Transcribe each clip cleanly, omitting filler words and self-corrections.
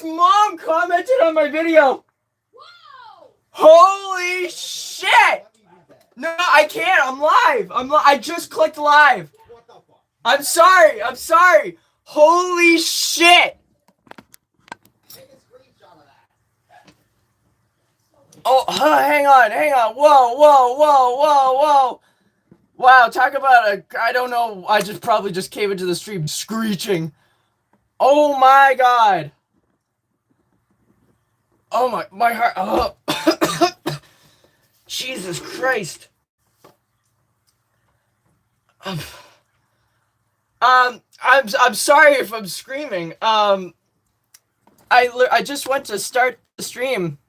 Mark's mom commented on my video. Whoa! Holy shit! No, I can't. I'm live. I just clicked live. I'm sorry. Holy shit! Oh, hang on. Whoa. Wow, talk about I don't know, I probably just came into the stream screeching. Oh my god. Oh my heart. Oh. Jesus Christ. I'm sorry if I'm screaming. I just went to start the stream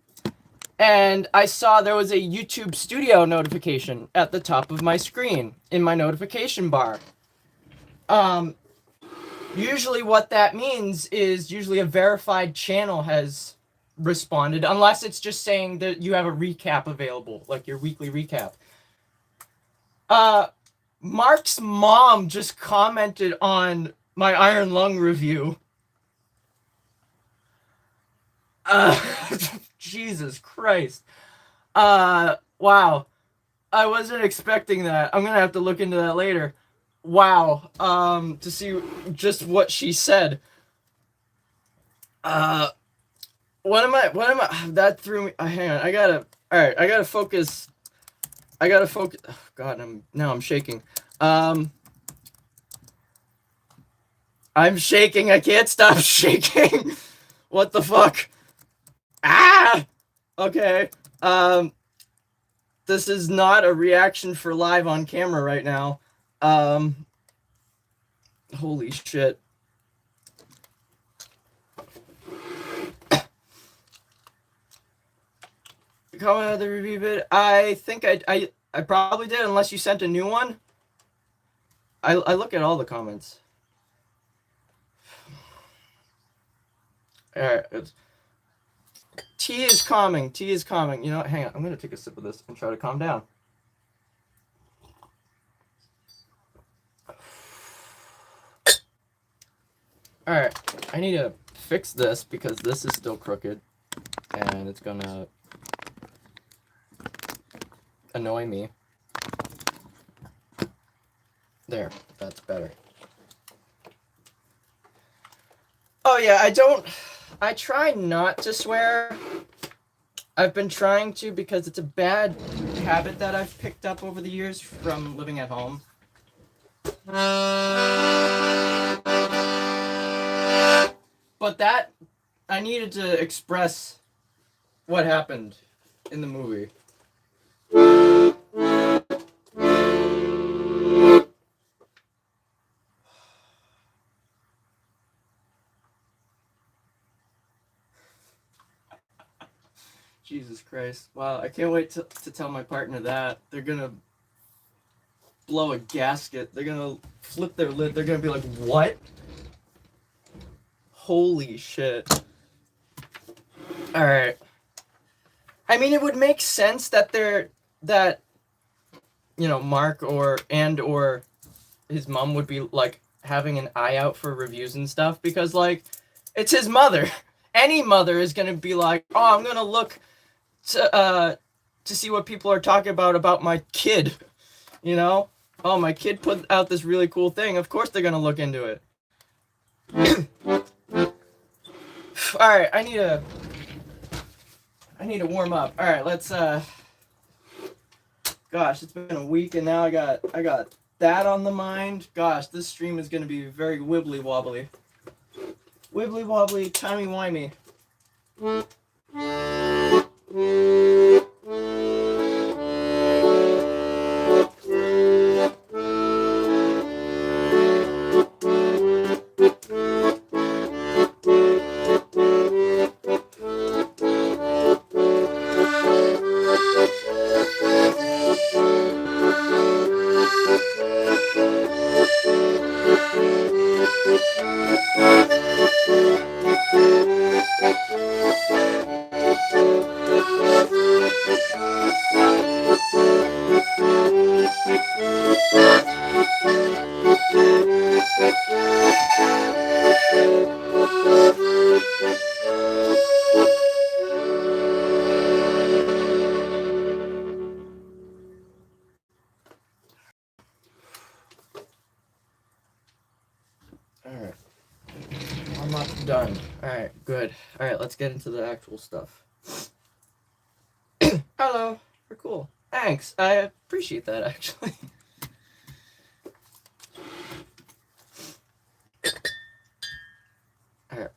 and I saw there was a YouTube Studio notification at the top of my screen in my notification bar. Usually what that means is usually a verified channel has responded, unless it's just saying that you have a recap available, like your weekly recap. Mark's mom just commented on my Iron Lung review. Jesus Christ. Wow. I wasn't expecting that. I'm gonna have to look into that later. Wow. To see just what she said. What am I, that threw me, hang on, I gotta focus. Oh, God, I'm shaking. I'm shaking, I can't stop shaking. What the fuck? Ah! Okay. This is not a reaction for live on camera right now. Holy shit. Comment on the review bit. I think I probably did, unless you sent a new one. I look at all the comments. Alright, tea is calming. You know what? Hang on. I'm going to take a sip of this and try to calm down. Alright. I need to fix this because this is still crooked. And it's going to annoy me. There. That's better. Oh yeah, I try not to swear. I've been trying to because it's a bad habit that I've picked up over the years from living at home. But that, I needed to express what happened in the movie. Jesus Christ. Wow, I can't wait to tell my partner that. They're gonna blow a gasket. They're gonna flip their lid. They're gonna be like, what? Holy shit. Alright. I mean, it would make sense that Mark or his mom would be, like, having an eye out for reviews and stuff, because, like, it's his mother. Any mother is gonna be like, oh, I'm gonna look to see what people are talking about my kid, you know? Oh, my kid put out this really cool thing. Of course they're gonna look into it. Alright, I need to warm up. Alright, let's gosh, it's been a week and now I got that on the mind. Gosh, this stream is gonna be very wibbly wobbly. Wibbly wobbly, timey wimey. Alright, let's get into the actual stuff. Hello. You're cool. Thanks. I appreciate that, actually. Alright.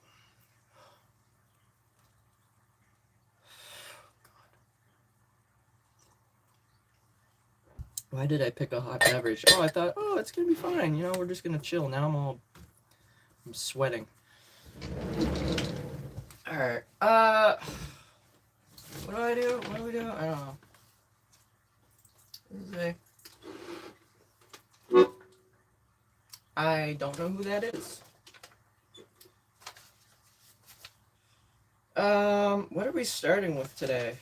Why did I pick a hot beverage? Oh, I thought, oh, it's gonna be fine. You know, we're just gonna chill. Now I'm sweating. Alright. What do I do? What do we do? I don't know. I don't know who that is. What are we starting with today?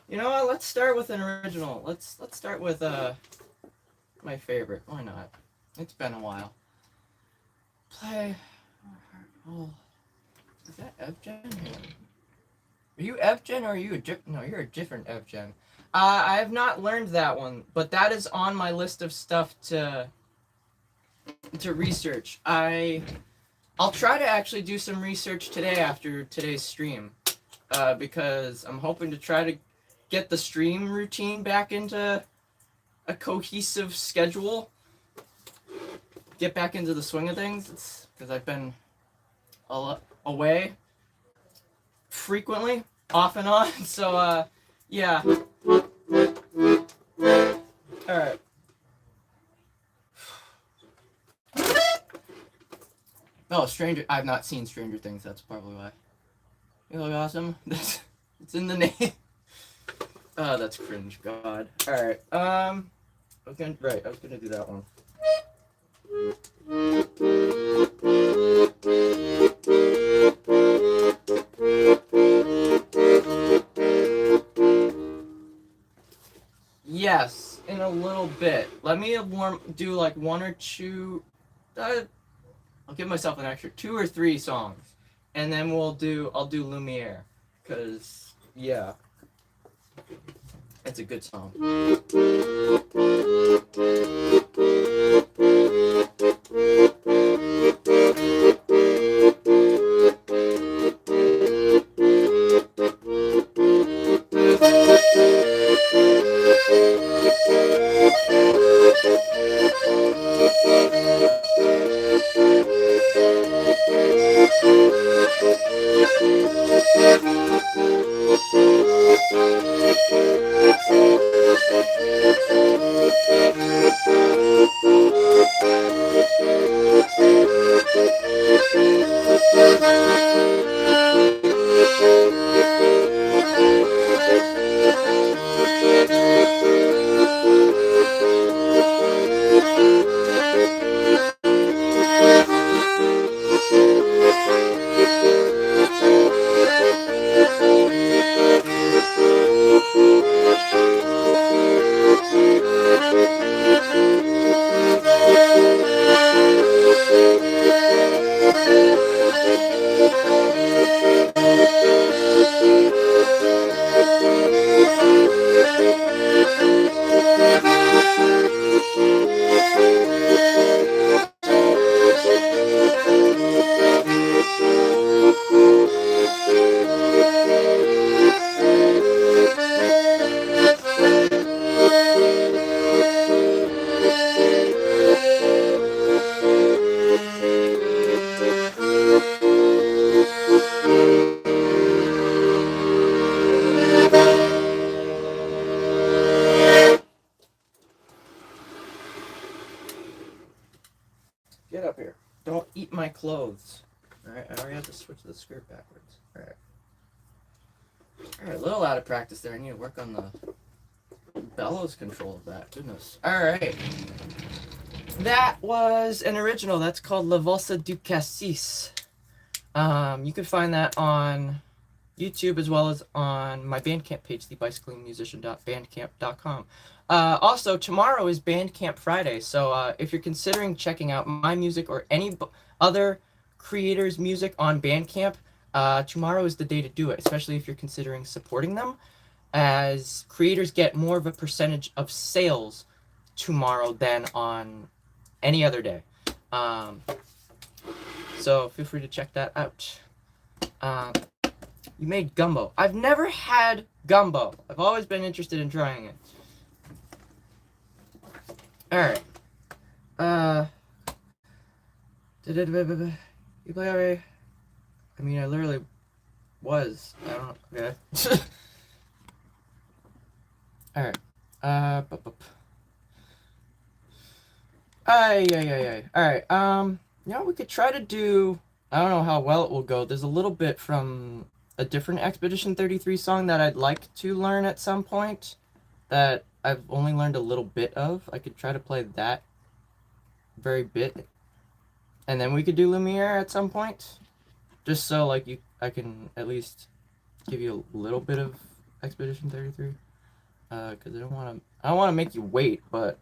You know what? Let's start with an original. Let's start with my favorite. Why not? It's been a while. Play. Oh, is that Evgen? Are you Evgen or are you no? You're a different Evgen. I have not learned that one, but that is on my list of stuff to research. I'll try to actually do some research today after today's stream, because I'm hoping to try to get the stream routine back into a cohesive schedule. Get back into the swing of things, because I've been away frequently, off and on. So yeah. All right. Oh, I've not seen Stranger Things. That's probably why. You look awesome. It's in the name. Oh, that's cringe. God. All right. I was gonna do that one. Yes, in a little bit. Let me do like one or two. I'll give myself an extra 2 or 3 songs, and then I'll do Lumiere, cause yeah, it's a good song. Get up here. Don't eat my clothes. Alright, I already have to switch the skirt backwards. Alright. Alright, a little out of practice there. I need to work on the bellows control of that. Goodness. Alright. That was an original. That's called La Valsa du Cassis. You can find that on YouTube as well as on my Bandcamp page, thebicyclingmusician.bandcamp.com. Also, tomorrow is Bandcamp Friday, so if you're considering checking out my music or any other creators' music on Bandcamp, tomorrow is the day to do it, especially if you're considering supporting them, as creators get more of a percentage of sales tomorrow than on any other day. So feel free to check that out. You made gumbo. I've never had gumbo. I've always been interested in trying it. Alright. You play already? I mean, I literally was. I don't know. Okay. Alright. Alright, we could try to do... I don't know how well it will go. There's a little bit from a different Expedition 33 song that I'd like to learn at some point that I've only learned a little bit of. I could try to play that very bit. And then we could do Lumiere at some point. Just so, like, I can at least give you a little bit of Expedition 33. Because I don't want to make you wait, but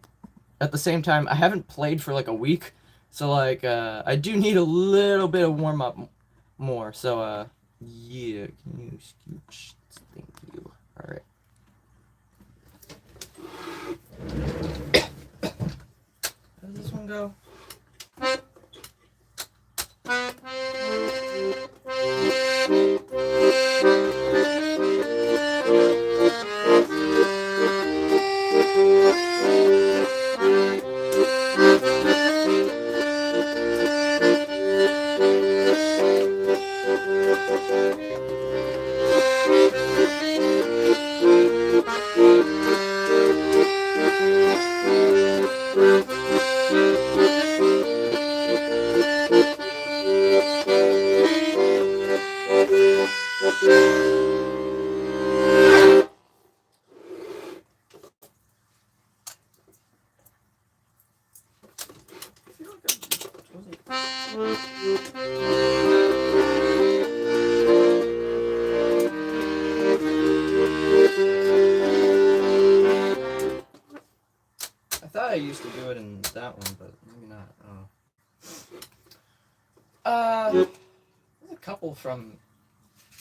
at the same time, I haven't played for like a week, so like I do need a little bit of warm up more. So yeah, can you scooch? Thank you. All right. How does this one go? I used to do it in that one, but maybe not. There's a couple from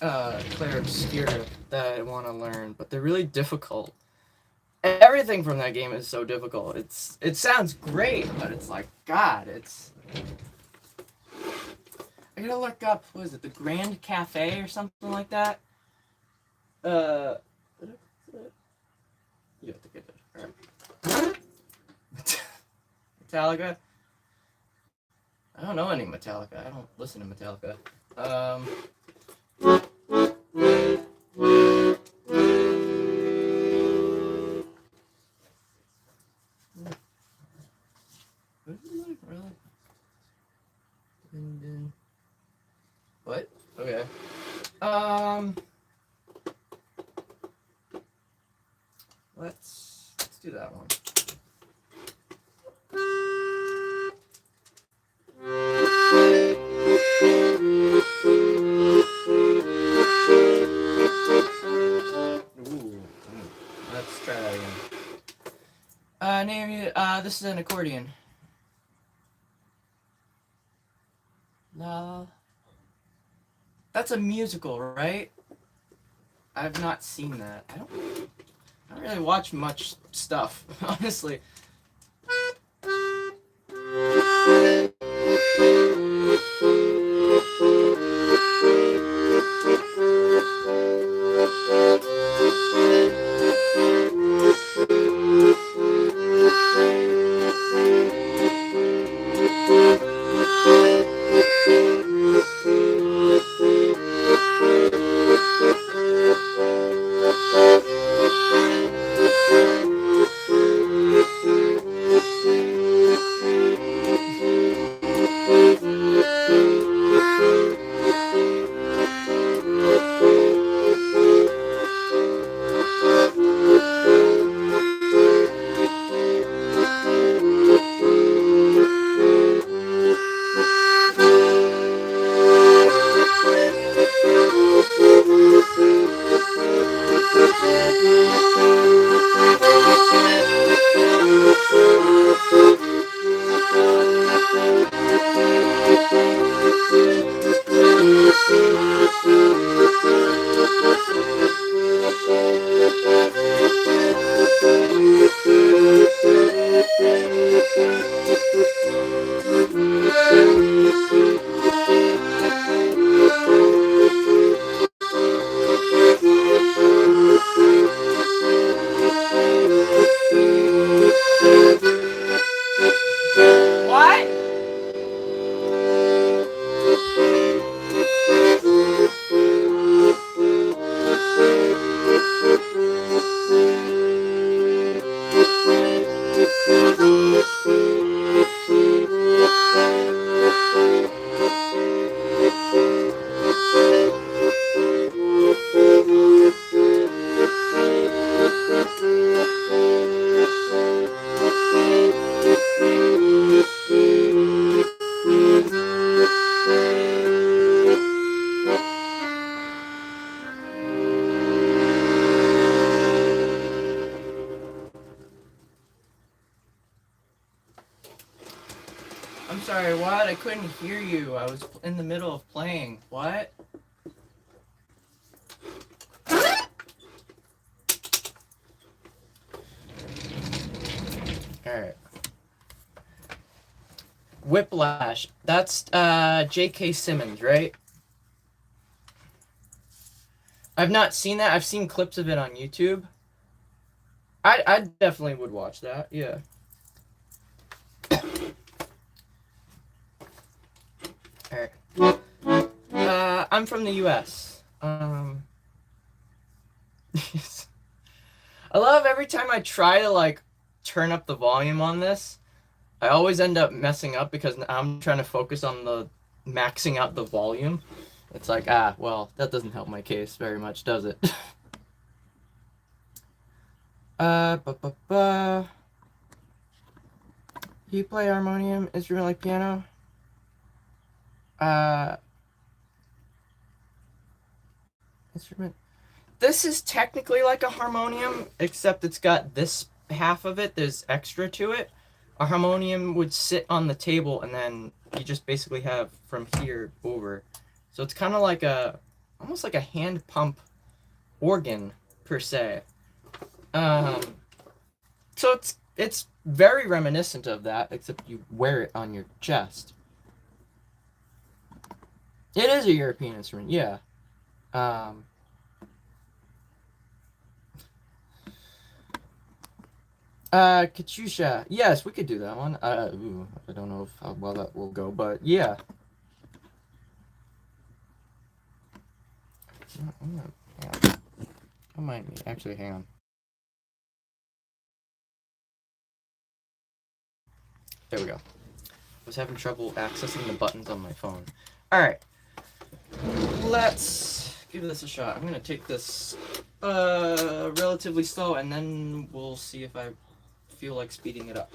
Claire Obscura that I want to learn, but they're really difficult. Everything from that game is so difficult. It sounds great, but it's like, God, it's... I gotta look up, what is it, the Grand Cafe or something like that? You have to get it. Alright. Metallica? I don't know any Metallica. I don't listen to Metallica. Really? What? Okay. Let's do that one. Ooh. Let's try that again. This is an accordion. La. That's a musical, right? I've not seen that. I don't really watch much stuff, honestly. I couldn't hear you. I was in the middle of playing. What? Alright. Whiplash. That's J.K. Simmons, right? I've not seen that. I've seen clips of it on YouTube. I definitely would watch that. Yeah. Alright. I'm from the US. I love every time I try to like turn up the volume on this, I always end up messing up because I'm trying to focus on the maxing out the volume. It's like, well, that doesn't help my case very much, does it? Do you play harmonium, instrument like piano? Instrument. This is technically like a harmonium, except it's got this half of it, there's extra to it. A harmonium would sit on the table and then you just basically have from here over. So it's kind of like almost like a hand pump organ, per se. So it's very reminiscent of that, except you wear it on your chest. It is a European instrument, yeah. Katusha. Yes, we could do that one. I don't know how well that will go, but yeah. Don't mind me. Actually, hang on. There we go. I was having trouble accessing the buttons on my phone. Alright. Let's give this a shot. I'm gonna take this relatively slow, and then we'll see if I feel like speeding it up.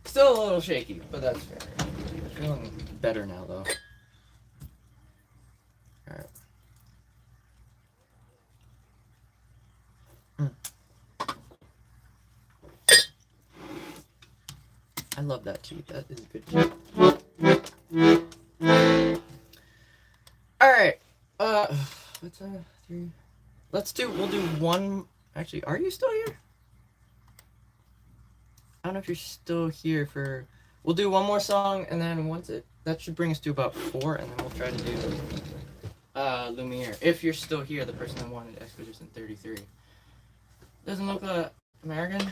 Still a little shaky, but that's fair. Feeling better now, though. Alright. I love that tea. That is good tea. Alright. What's three? We'll do one. Actually, are you still here? I don't know if you're still here for. We'll do one more song, and then that should bring us to about 4, and then we'll try to do Lumiere. If you're still here, the person that wanted Expedition 33. Doesn't look American.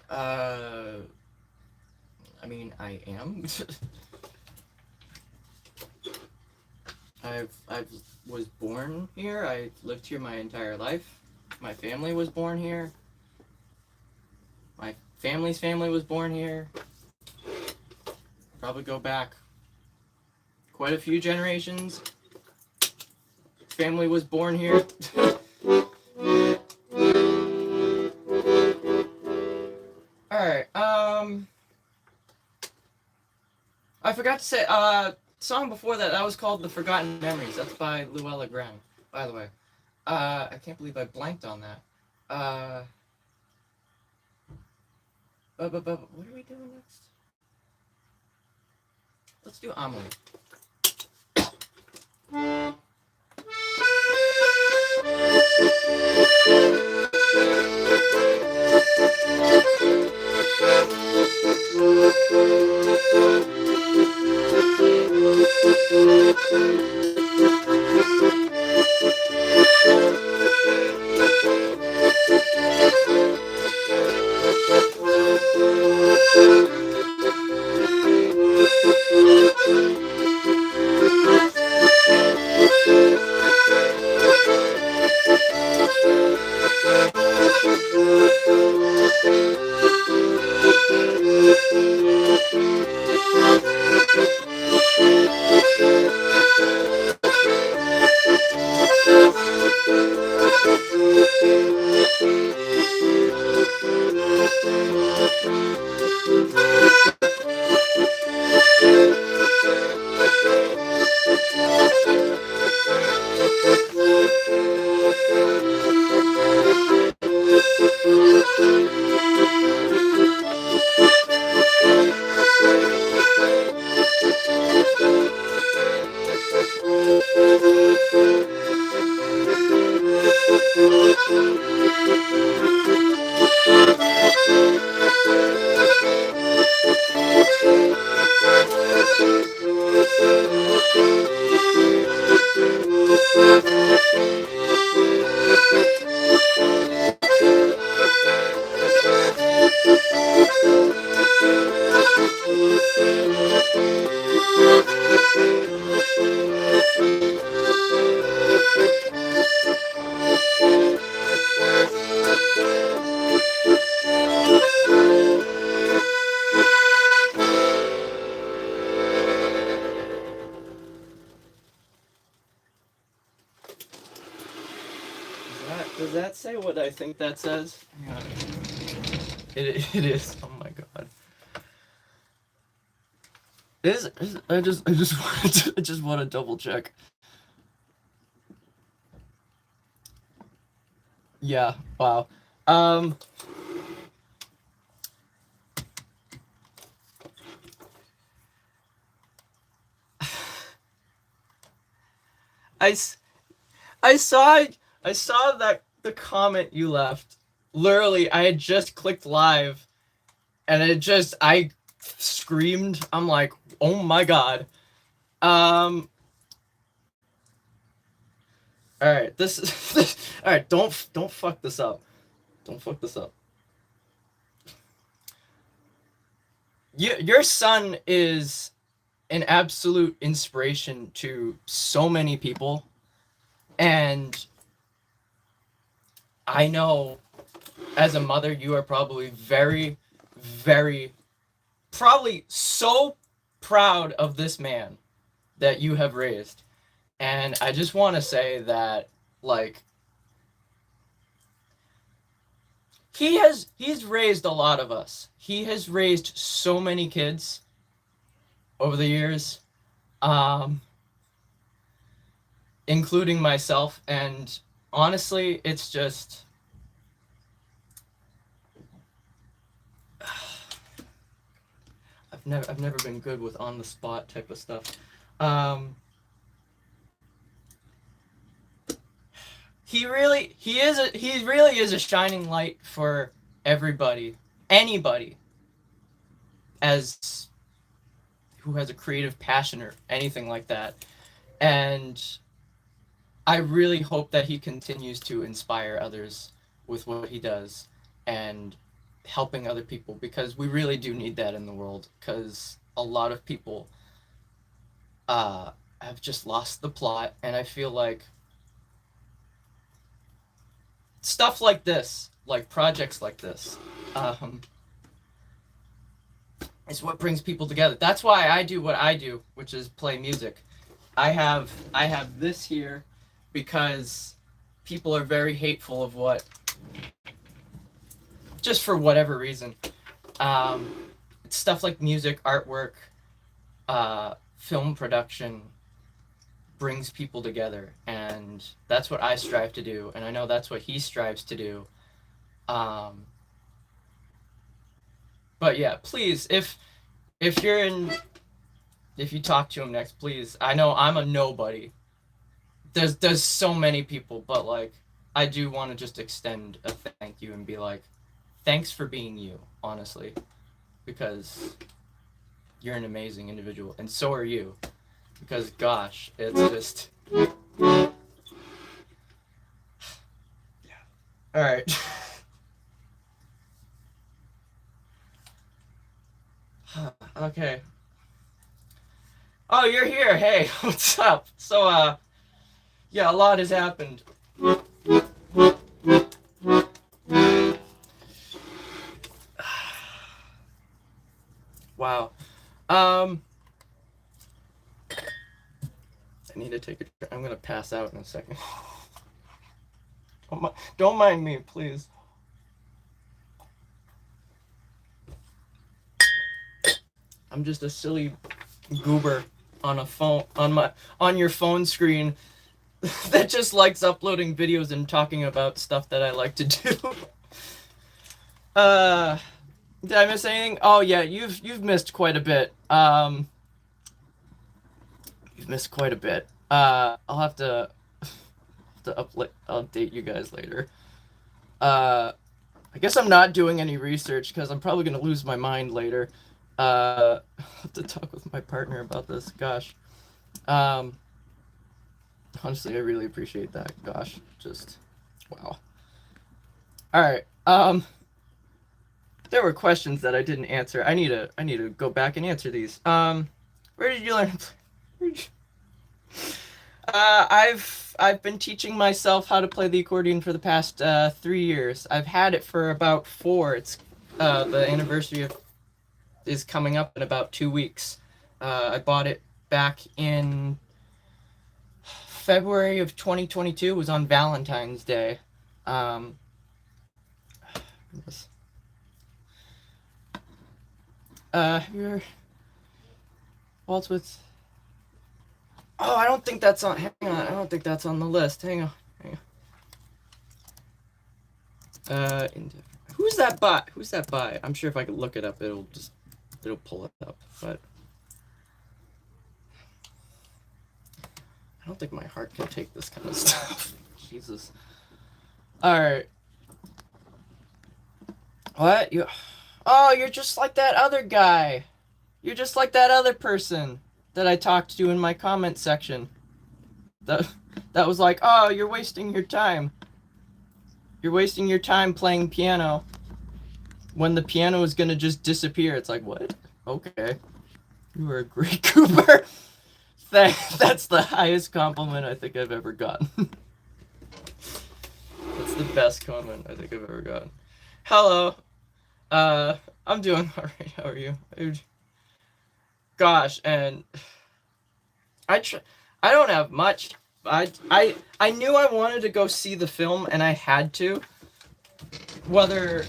I mean, I am. I was born here. I lived here my entire life. My family was born here. My family's family was born here. Probably go back quite a few generations. Family was born here. Alright, I forgot to say, song before that was called The Forgotten Memories. That's by Luella Graham, by the way. I can't believe I blanked on that. But what are we doing next? Let's do Amelie. that say what I think that says? Yeah. It is. Oh my god. I just wanted to, I just want to double check. Yeah. Wow. Um. I, I saw I saw that the comment you left. Literally, I had just clicked live, and I screamed. I'm like, oh my god. Um. All right. This. All right. Don't fuck this up. Don't fuck this up. Your son is an absolute inspiration to so many people, and I know as a mother you are probably very, very, probably so proud of this man that you have raised. And I just want to say that, like, he's raised a lot of us. He has raised so many kids over the years, um, including myself. And honestly, it's just I've never been good with on the spot type of stuff. Um, he really is a shining light for everybody, anybody, as who has a creative passion or anything like that. And I really hope that he continues to inspire others with what he does and helping other people, because we really do need that in the world, because a lot of people uh, have just lost the plot. And I feel like stuff like this, like projects like this, um, is what brings people together. That's why I do what I do, which is play music. I have this here because people are very hateful of what, just for whatever reason. Um, it's stuff like music, artwork, film production brings people together, and that's what I strive to do, and I know that's what he strives to do. Um, but yeah, please, if you're in, if you talk to him next, please. I know I'm a nobody. There's so many people, but like I do want to just extend a thank you and be like, thanks for being you, honestly, because you're an amazing individual, and so are you. Because gosh, it's just all right. Okay. Oh, you're here. Hey, what's up? So, yeah, a lot has happened. Wow. I need to take a. I'm gonna pass out in a second. Don't mind me, please. I'm just a silly goober on a phone on your phone screen that just likes uploading videos and talking about stuff that I like to do. Did I miss anything? Oh yeah, you've missed quite a bit. You've missed quite a bit. I'll have to update you guys later. I guess I'm not doing any research because I'm probably gonna lose my mind later. I'll have to talk with my partner about this. Gosh. Um, Honestly, I really appreciate that. Gosh, just wow. All right. There were questions that I didn't answer. I need to go back and answer these. Where did you learn? I've been teaching myself how to play the accordion for the past 3 years. I've had it for about 4. It's the anniversary of is coming up in about 2 weeks. I bought it back in February of 2022. It was on Valentine's Day. Um, goodness. Here, Waltz with. Oh, I don't think that's on. Hang on, I don't think that's on the list. Hang on. Who's that by? Who's that by? I'm sure if I could look it up, it'll pull it up. But I don't think my heart can take this kind of stuff. Jesus. All right. What you? Oh, you're just like that other guy. You're just like that other person that I talked to in my comment section. That was like, oh, you're wasting your time. You're wasting your time playing piano when the piano is gonna just disappear. It's like, what? Okay. You were a great Cooper. That's the highest compliment I think I've ever gotten. That's the best comment I think I've ever gotten. Hello. I'm doing alright. How are you? Gosh, and I don't have much. I knew I wanted to go see the film, and I had to. Whether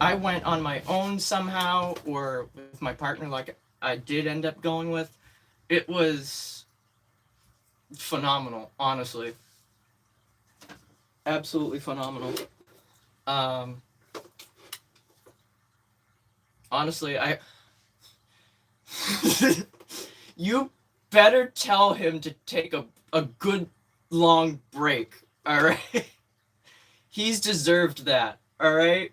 I went on my own somehow or with my partner, like I did end up going with, it was phenomenal, honestly. Absolutely phenomenal. Honestly, you better tell him to take a good long break, alright? He's deserved that, alright?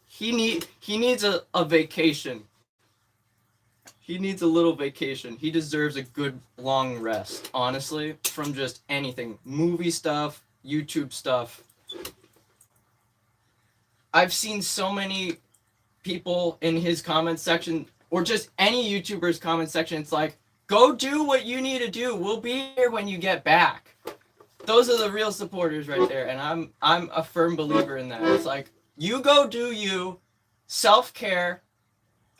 He needs a vacation. He needs a little vacation. He deserves a good long rest, honestly, from just anything. Movie stuff, YouTube stuff. I've seen so many people in his comment section, or just any YouTuber's comment section, it's like, go do what you need to do. We'll be here when you get back. Those are the real supporters right there, and I'm a firm believer in that. It's like, you go do you, self-care,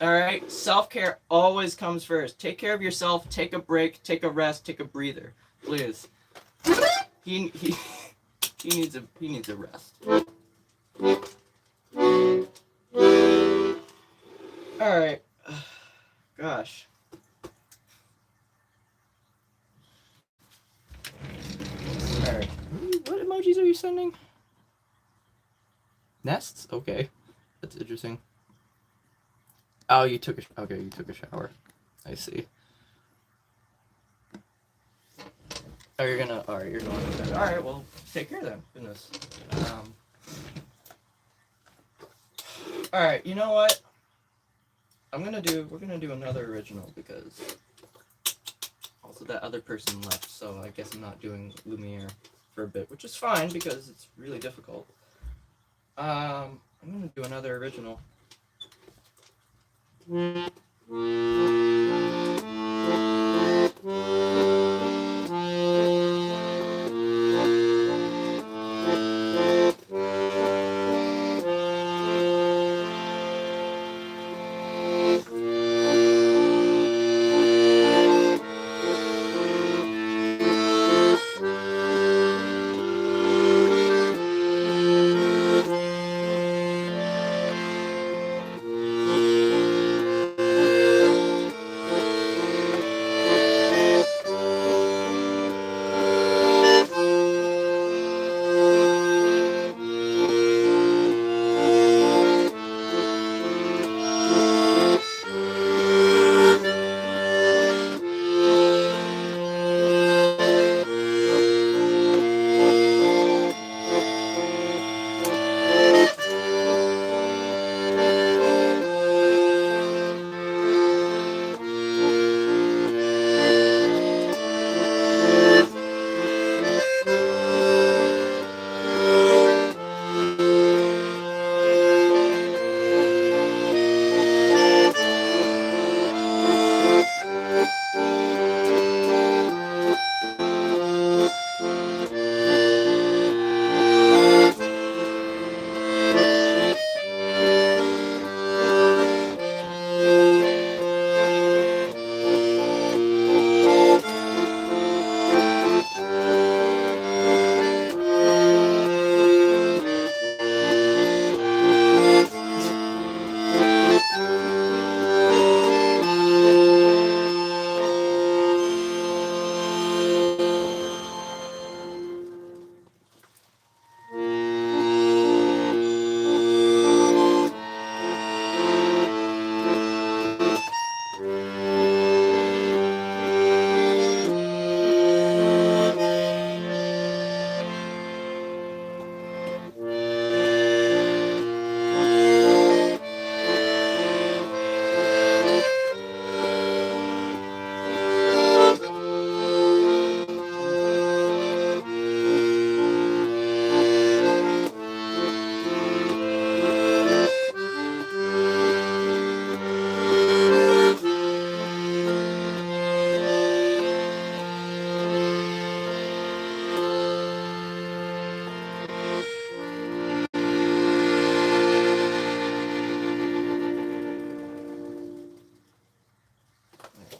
all right? Self-care always comes first. Take care of yourself, take a break, take a rest, take a breather, please. He needs a rest. All right. Gosh. All right. What emojis are you sending? Nests? Okay. That's interesting. Oh, you took a shower. I see. Oh, you're going to bed. All right, well, take care then. Goodness. All right, you know what? We're gonna do another original because also that other person left, so I guess I'm not doing Lumiere for a bit, which is fine because it's really difficult. I'm gonna do another original.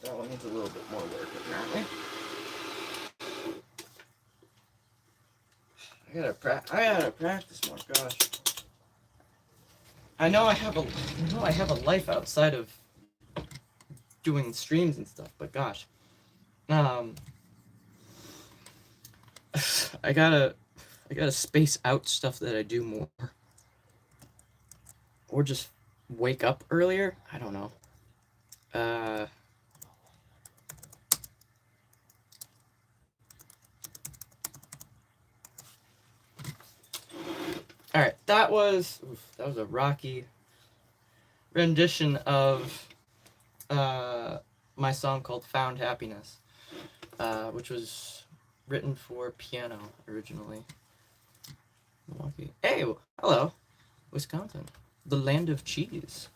That one needs a little bit more work, apparently. I gotta practice more. Gosh, I know I have a life outside of doing streams and stuff, but gosh, I gotta space out stuff that I do more, or just wake up earlier. I don't know. All right, that was a rocky rendition of my song called "Found Happiness," which was written for piano originally. Milwaukee. Hey, hello, Wisconsin, the land of cheese.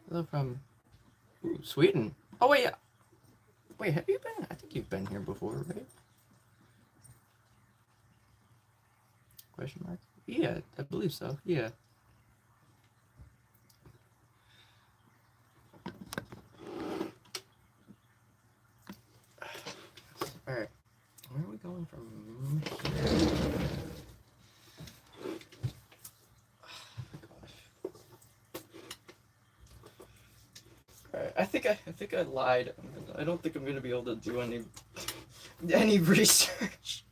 Hello from Sweden. Oh wait, wait, have you been? I think you've been here before, right? Question mark? Yeah, I believe so. Yeah. All right. Where are we going from here? Alright, I think I lied. I don't think I'm gonna be able to do any research.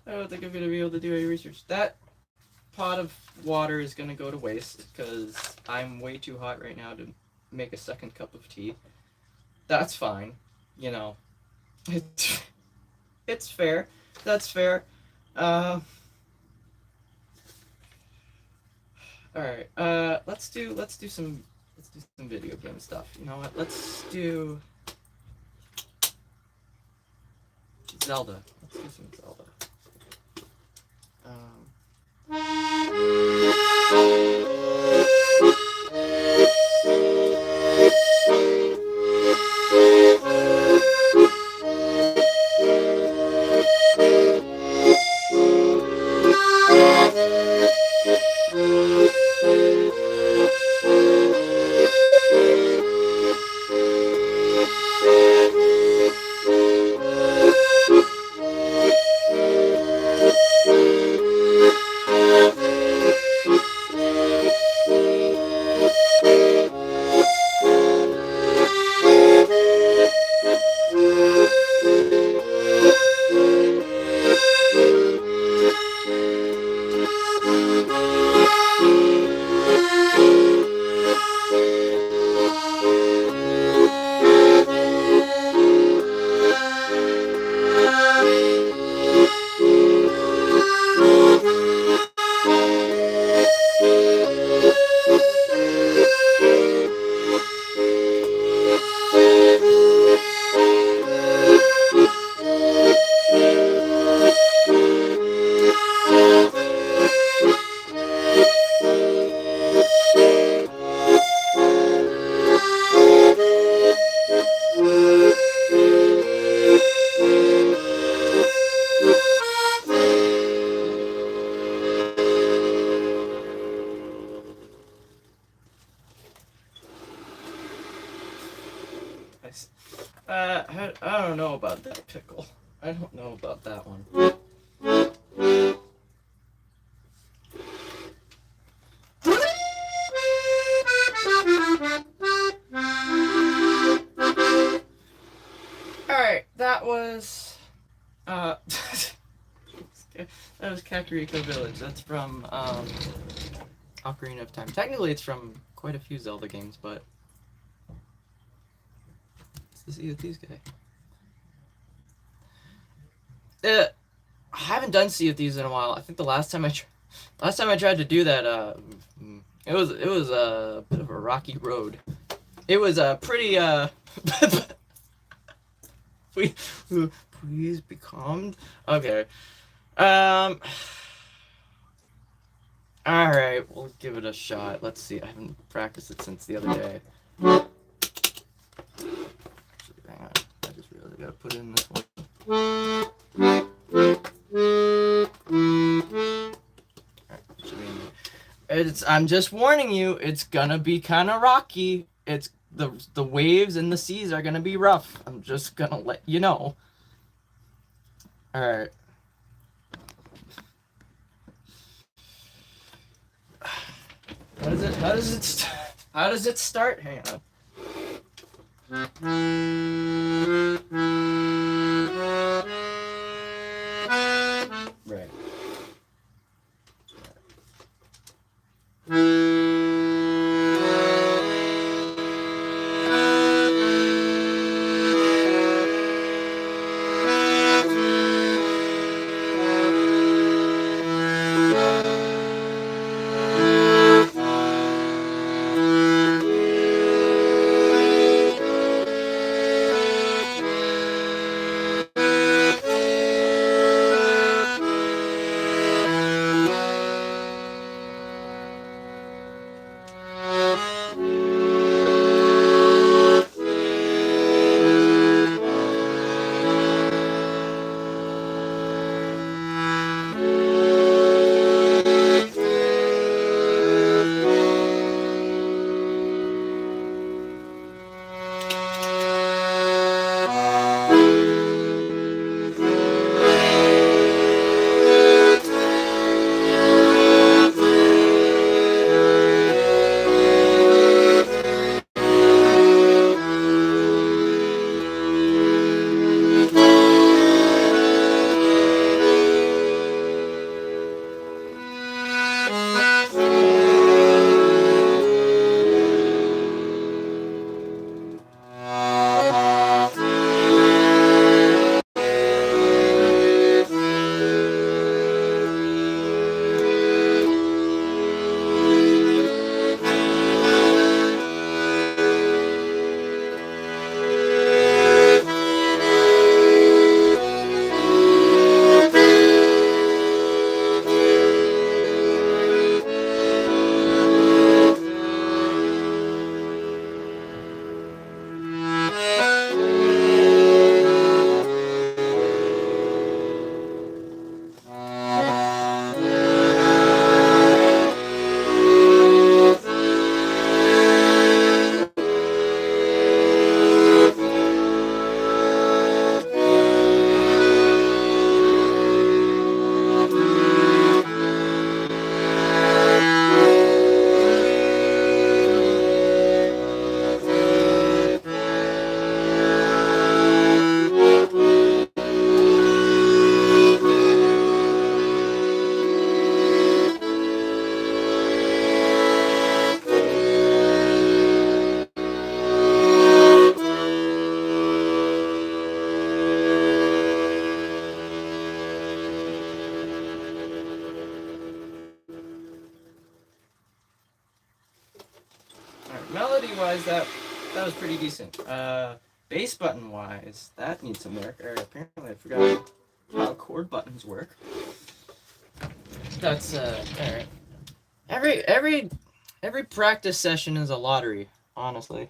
I don't think I'm gonna be able to do any research. That pot of water is gonna go to waste because I'm way too hot right now to make a second cup of tea. That's fine, you know. It's fair. That's fair. All right. Let's do some video game stuff. You know what? Let's do Zelda. Let's do some Zelda. I don't know about that pickle. I don't know about that one. Alright, that was that was Kakariko Village. That's from Ocarina of Time. Technically it's from quite a few Zelda games, but it's the Sea of Thieves guy. I haven't done Sea of Thieves in a while. I think the last time I tried to do that, it was a bit of a rocky road. It was a pretty please be calmed. Okay. All right, we'll give it a shot. Let's see. I haven't practiced it since the other day. Actually, hang on. I just realized I gotta put it in this one. I'm just warning you, it's gonna be kind of rocky. It's the waves and the seas are gonna be rough. I'm just gonna let you know. All right. How does it? How does it? How does it start? Hang on. Right. Melody-wise, that was pretty decent. Bass button-wise, that needs some work. Or apparently, I forgot how chord buttons work. That's alright. Every practice session is a lottery, honestly.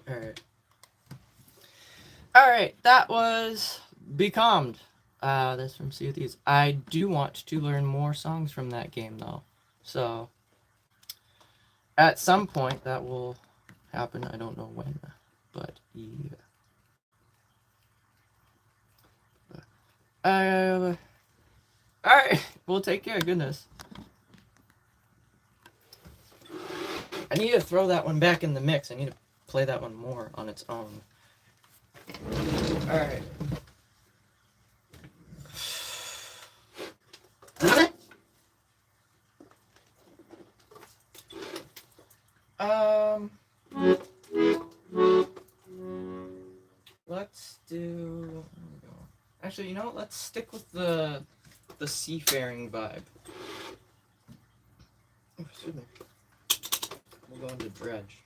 Alright. Alright, that was Becalmed. That's from Sea of Thieves. I do want to learn more songs from that game, though. So, at some point, that will happen. I don't know when, but yeah. Alright, well, take care. Goodness. I need to throw that one back in the mix. I need to play that one more on its own. Alright. Let's do. Actually, you know what? Let's stick with the seafaring vibe. Oh, excuse me. We'll go into dredge.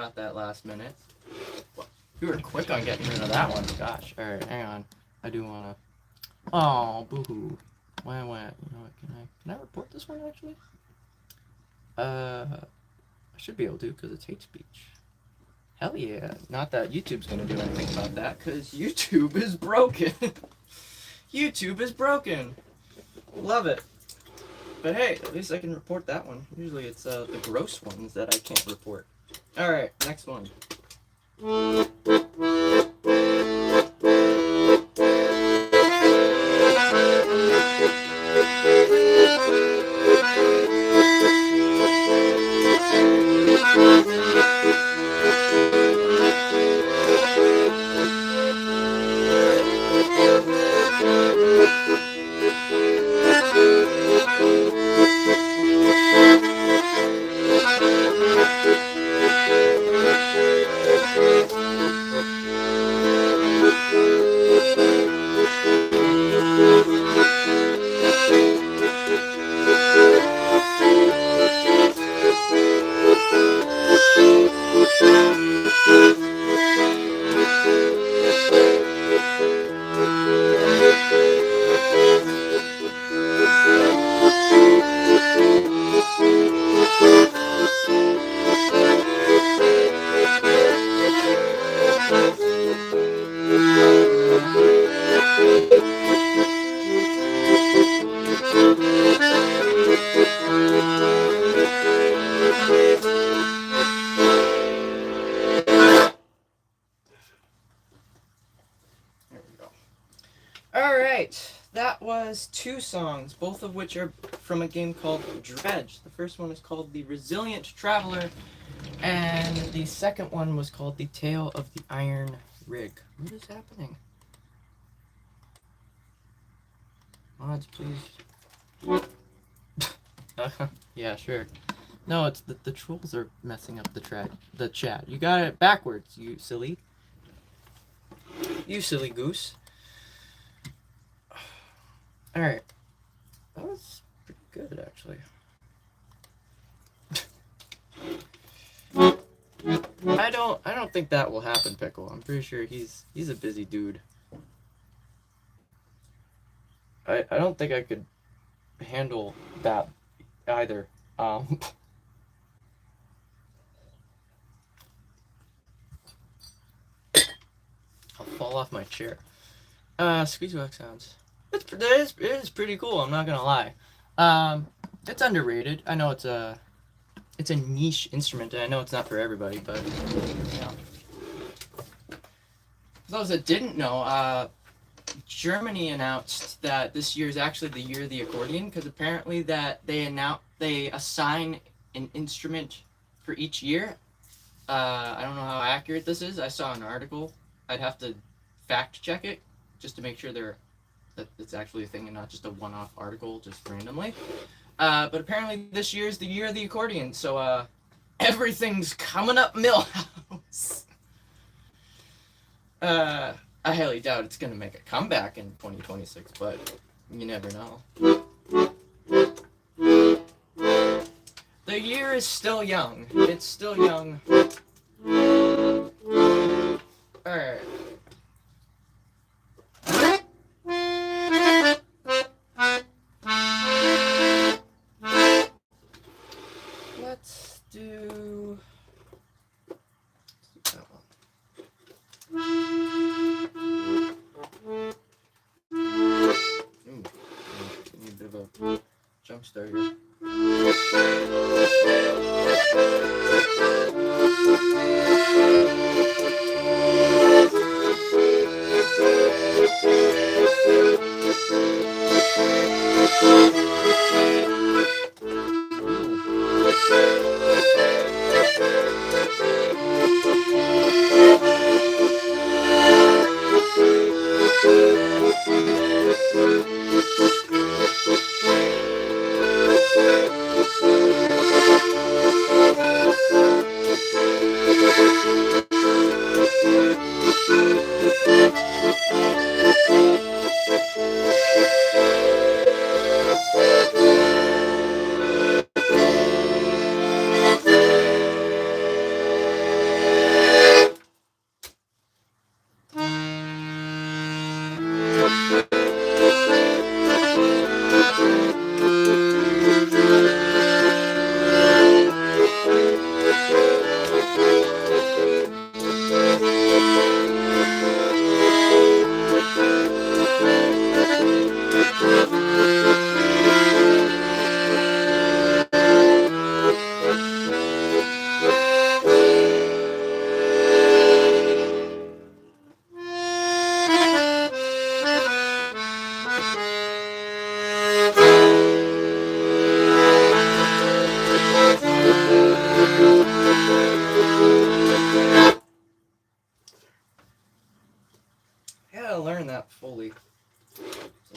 about that last minute. You were quick on getting rid of that one. Gosh. All right, hang on. I do wanna. Oh, boo-hoo. Why? You know what? Can I report this one actually? I should be able to because it's hate speech. Hell yeah. Not that YouTube's gonna do anything about that because YouTube is broken. YouTube is broken. Love it. But hey, at least I can report that one. Usually it's the gross ones that I can't report. Alright, next one. Alright, that was 2 songs, both of which are from a game called Dredge. The first one is called The Resilient Traveler, and the second one was called The Tale of the Iron Rig. What is happening? Mods, please. Yeah, sure. No, it's the trolls are messing up the chat. You got it backwards, you silly. You silly goose. Alright. That was pretty good, actually. I don't think that will happen, Pickle. I'm pretty sure he's a busy dude. I don't think I could handle that either. I'll fall off my chair. Squeeze wax sounds. It is pretty cool, I'm not gonna lie. It's underrated. I know it's a niche instrument, and I know it's not for everybody, but you know. For those that didn't know, Germany announced that this year is actually the year of the accordion, because apparently that they assign an instrument for each year. I don't know how accurate this is. I saw an article. I'd have to fact check it just to make sure that it's actually a thing and not just a one-off article just randomly. But apparently this year is the year of the accordion, so everything's coming up Millhouse. I highly doubt it's gonna make a comeback in 2026, but you never know. The year is still young. It's still young. Alright. Let's do that one. Ooh, need a bit of a jump start here.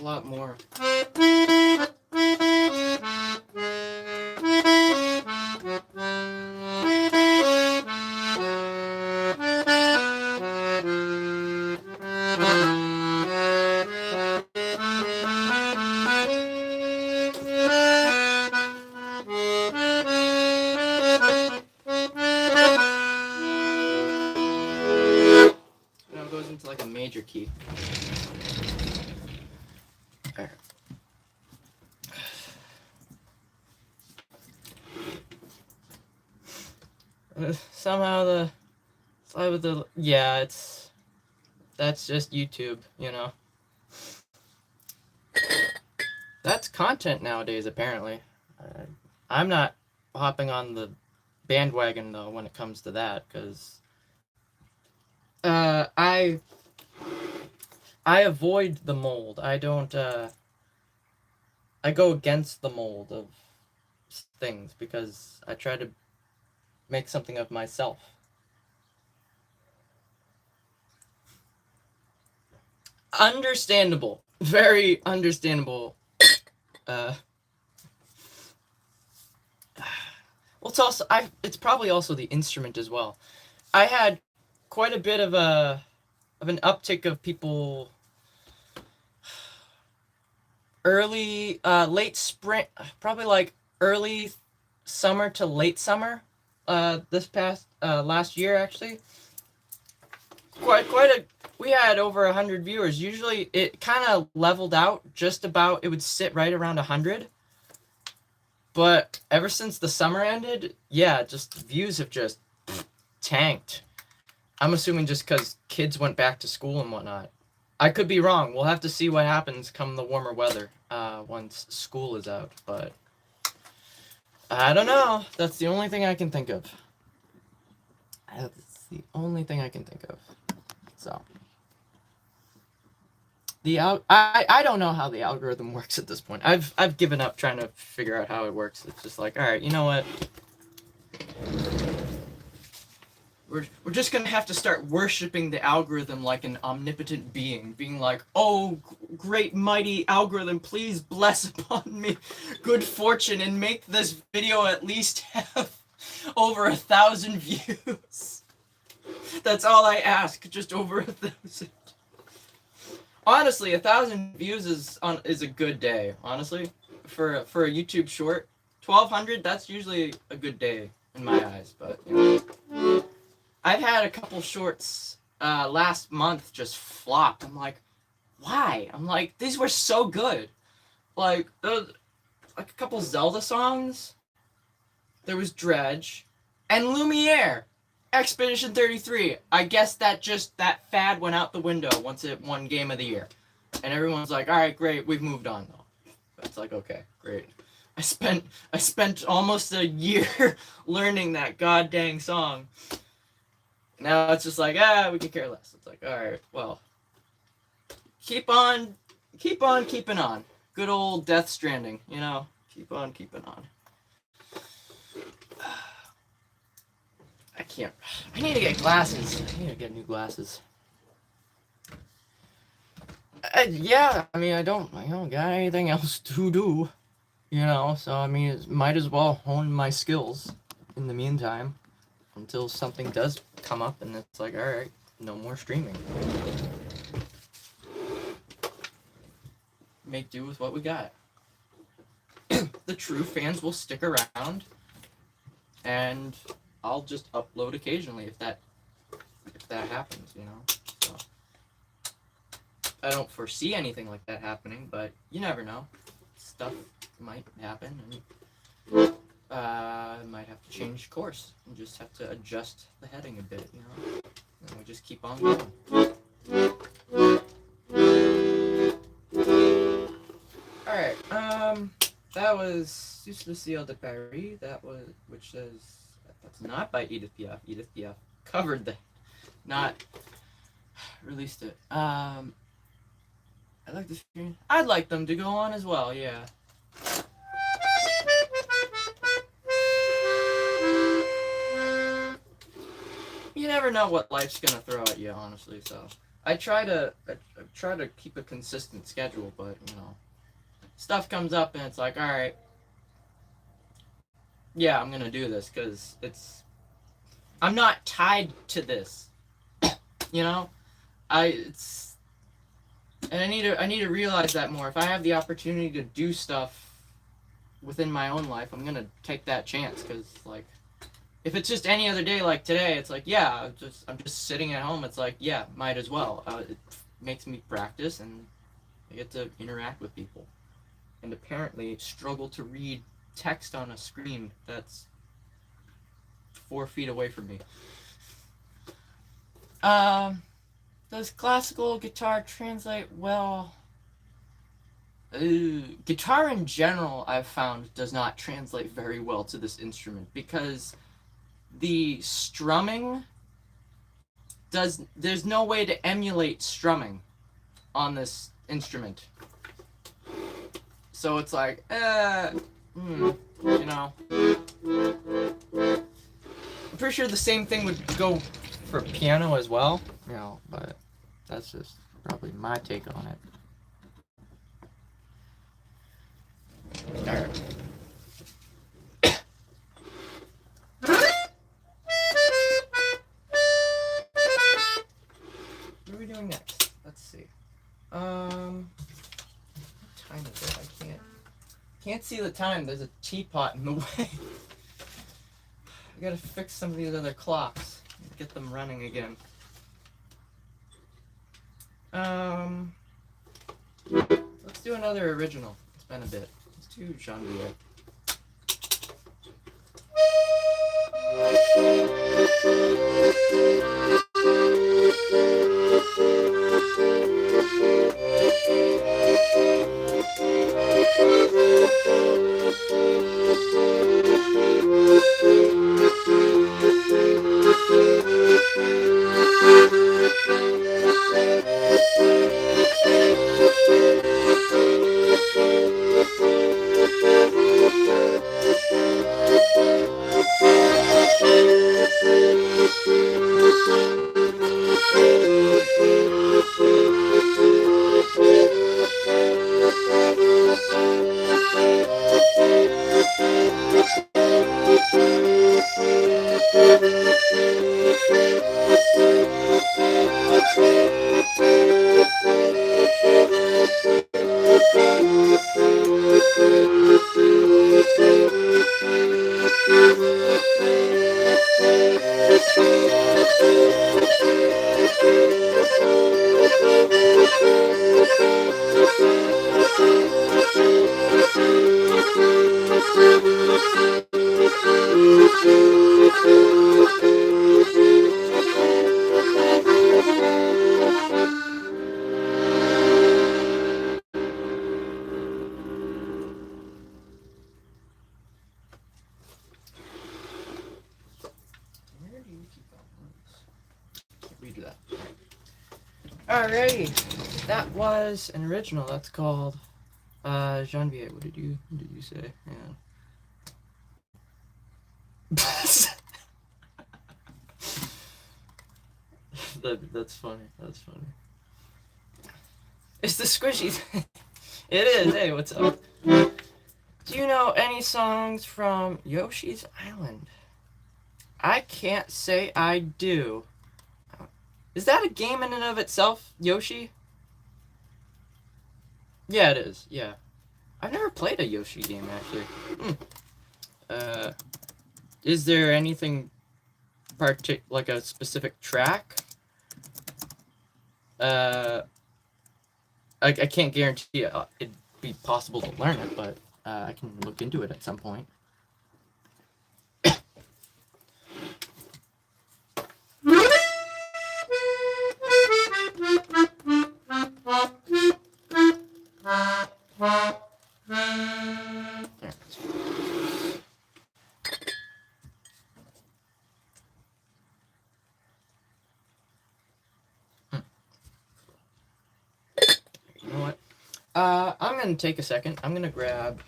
lot more. Now it goes into like a major key. There. Somehow the slide with the that's just YouTube, you know. That's content nowadays, apparently. I'm not hopping on the bandwagon though when it comes to that, because I avoid the mold. I don't. I go against the mold of things because I try to make something of myself. Understandable. Very understandable. Well, it's probably also the instrument as well. I had quite a bit of an uptick of people late spring, probably like early summer to late summer, this past last year actually. We had over 100 viewers. Usually it kind of leveled out just about, it would sit right around 100. But ever since the summer ended, yeah, just views have just tanked. I'm assuming just because kids went back to school and whatnot. I could be wrong. We'll have to see what happens come the warmer weather, once school is out. But I don't know. That's the only thing I can think of. That's the only thing I can think of. So I don't know how the algorithm works at this point. I've given up trying to figure out how it works. It's just like, all right, you know what? We're just gonna have to start worshiping the algorithm like an omnipotent being, being like, oh, great mighty algorithm, please bless upon me good fortune and make this video at least have over 1,000 views. That's all I ask, just over 1,000. Honestly, 1,000 views is a good day. Honestly, for a YouTube short, 1,200, that's usually a good day in my eyes. But you know, I've had a couple shorts last month just flop. I'm like, why? I'm like, these were so good. Like a couple Zelda songs. There was Dredge, and Lumiere. Expedition 33. I guess that fad went out the window once it won Game of the Year. And everyone's like, all right, great, we've moved on though. It's like, okay, great. I spent almost a year learning that god dang song. Now it's just like, we could care less. It's like, all right, well, keep on keeping on. Good old Death Stranding, you know, keep on keeping on. I need to get glasses. I need to get new glasses. Yeah, I mean, I don't got anything else to do, you know, so I mean, might as well hone my skills in the meantime until something does come up and it's like, all right, no more streaming. Make do with what we got. The true fans will stick around, and I'll just upload occasionally if that happens, you know. So, I don't foresee anything like that happening, but you never know. Stuff might happen, and might have to change course and just have to adjust the heading a bit, you know. And we just keep on going. All right. That was Sous le Ciel de Paris. Which says. That's not by Edith Piaf. Edith Piaf covered that, not released it. I like the screen. I'd like them to go on as well, yeah. You never know what life's gonna throw at you, honestly, so I try to keep a consistent schedule, but stuff comes up and it's like, all right, yeah, I'm gonna do this because I'm not tied to this, you know. I it's and I need to realize that more. If I have the opportunity to do stuff within my own life, I'm gonna take that chance because like. If it's just any other day like today, it's like, yeah, I'm just sitting at home. It's like, yeah, might as well. It makes me practice, and I get to interact with people. And apparently struggle to read text on a screen that's 4 feet away from me. Does classical guitar translate well? Guitar in general, I've found, does not translate very well to this instrument because the strumming there's no way to emulate strumming on this instrument. So it's like, I'm pretty sure the same thing would go for piano as well, but that's just probably my take on it. Alright. What are we doing next? Let's see. What time is it? I can't see the time. There's a teapot in the way. I gotta fix some of these other clocks and get them running again. Let's do another original. It's been a bit. Let's do genre. Alrighty, that was an original. That's called Janvier. What did you say? Yeah. That's funny. That's funny. It's the squishy thing. It is. Hey, what's up? Do you know any songs from Yoshi's Island? I can't say I do. Is that a game in and of itself, Yoshi? Yeah, it is. Yeah. I've never played a Yoshi game, actually. Is there anything like a specific track? I can't guarantee it'd be possible to learn it, but I can look into it at some point. I'm gonna take a second. I'm gonna grab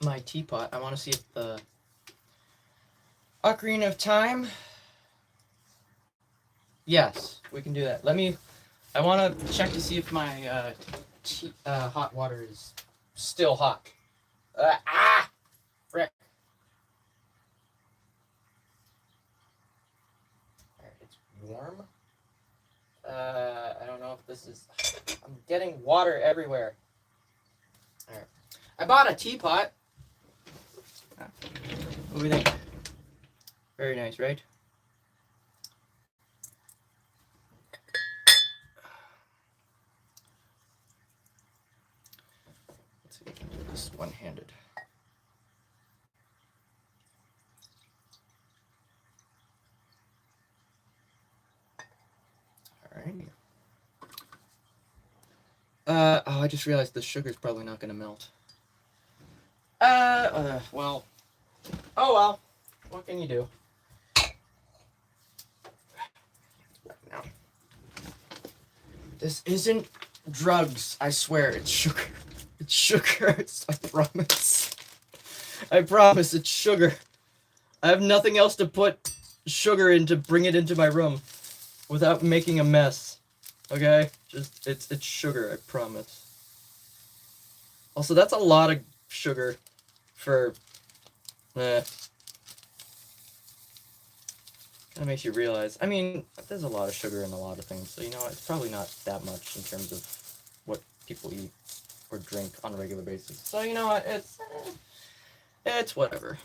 my teapot. I want to see if the Ocarina of Time Yes, we can do that. I want to check to see if my hot water is still hot. Frick. Alright, it's warm. I don't know if this is. I'm getting water everywhere. Alright. I bought a teapot. What do we think? Very nice, right? Let's see if we can do this one-handed. Alright. Oh, I just realized the sugar's probably not gonna melt. Well. Oh well. What can you do? No. This isn't drugs, I swear. It's sugar. It's sugar. I promise. I promise it's sugar. I have nothing else to put sugar in to bring it into my room without making a mess. Okay? Just it's sugar, I promise. Also, that's a lot of sugar for kind of makes you realize. I mean, there's a lot of sugar in a lot of things, so you know, it's probably not that much in terms of what people eat or drink on a regular basis. So you know what, it's whatever.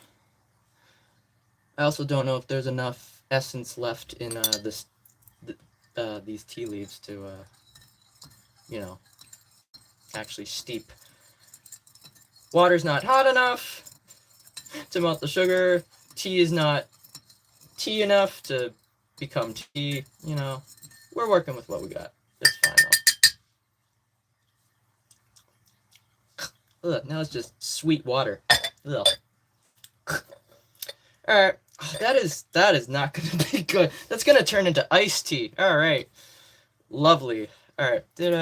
I also don't know if there's enough essence left in these tea leaves to you know, actually steep. Water's not hot enough to melt the sugar. Tea is not tea enough to become tea. You know, we're working with what we got. It's fine though. Ugh, now it's just sweet water. Ugh. Alright. Oh, that is not gonna be good. That's gonna turn into iced tea. Alright. Lovely. Alright. Did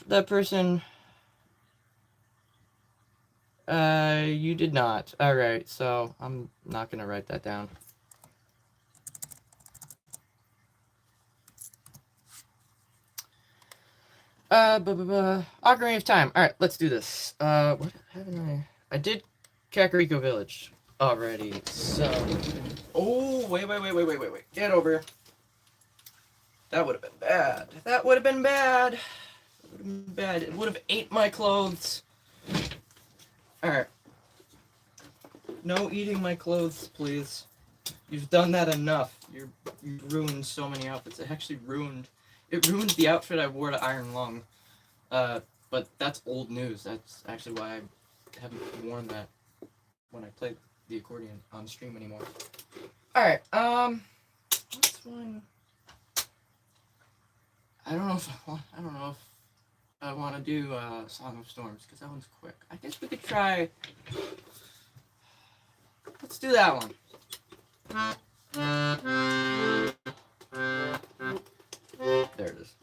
that person you did not. Alright, so I'm not gonna write that down. Ocarina of Time. Alright, let's do this. What haven't I did Kakariko Village already, so. Oh, wait. Get over. That would have been bad. That would have been bad. It would have been bad. It would have ate my clothes. Alright. No eating my clothes, please. You've done that enough. You've ruined so many outfits. It actually ruined. It ruined the outfit I wore to Iron Lung. But that's old news. That's actually why I haven't worn that when I played the accordion on stream anymore. Alright, what's one? I don't know if I want to do Song of Storms, because that one's quick. I guess we could try. Let's do that one. There it is.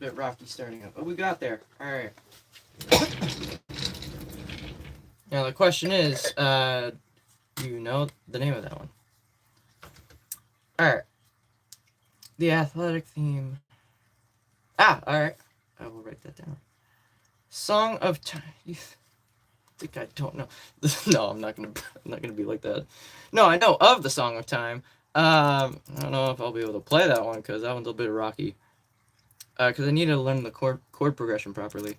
bit rocky starting up, but we got there. All right. Now the question is, do you know the name of that one? All right. The athletic theme. All right. I will write that down. Song of Time. You think I don't know? No, I'm not gonna be like that. No, I know of the Song of Time. I don't know if I'll be able to play that one because that one's a bit rocky. Because I need to learn the chord progression properly.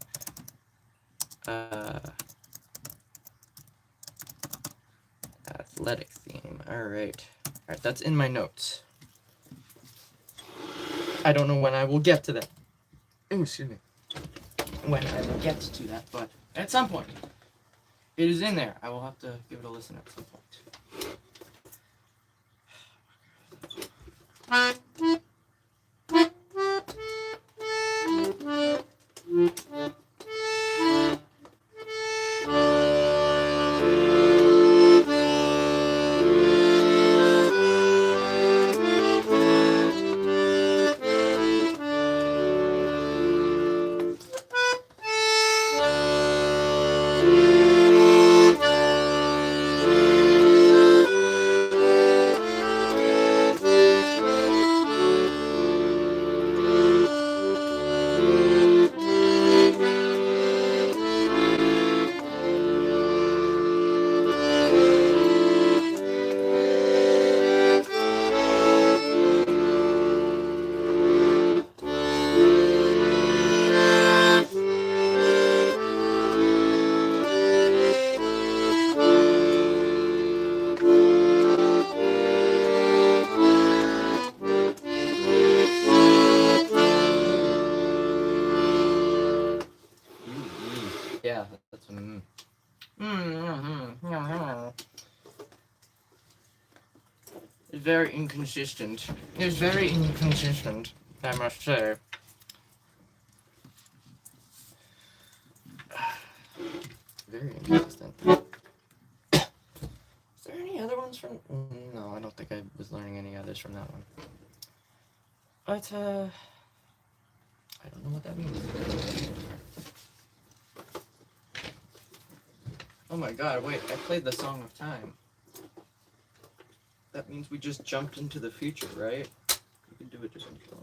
Athletic theme. All right, that's in my notes. I don't know when I will get to that. Oh, excuse me. When I will get to that, but at some point, it is in there. I will have to give it a listen at some point. Yeah, that's It's very inconsistent. It's very inconsistent, I must say. Very inconsistent. Is there any other ones from... No, I don't think I was learning any others from that one. But, I don't know what that means. Oh my god, wait, I played the Song of Time. That means we just jumped into the future, right? You can do it just until...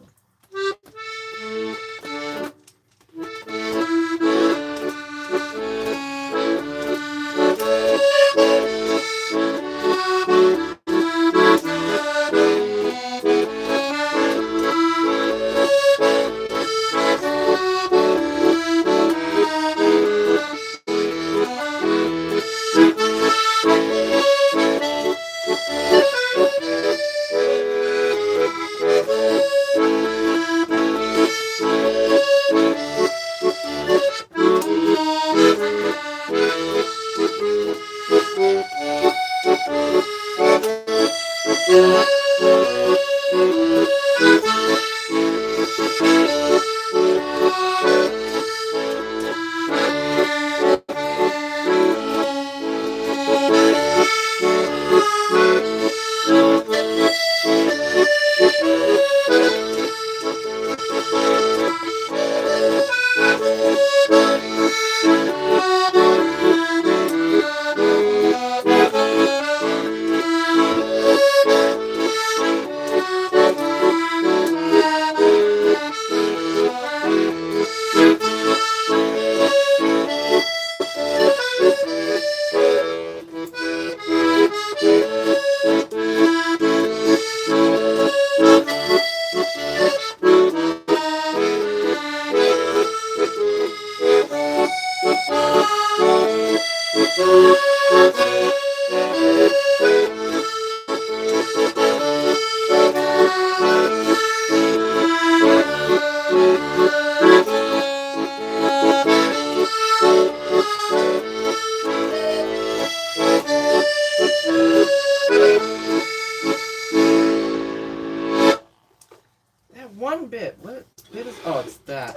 That one bit, what bit is... Oh, it's that.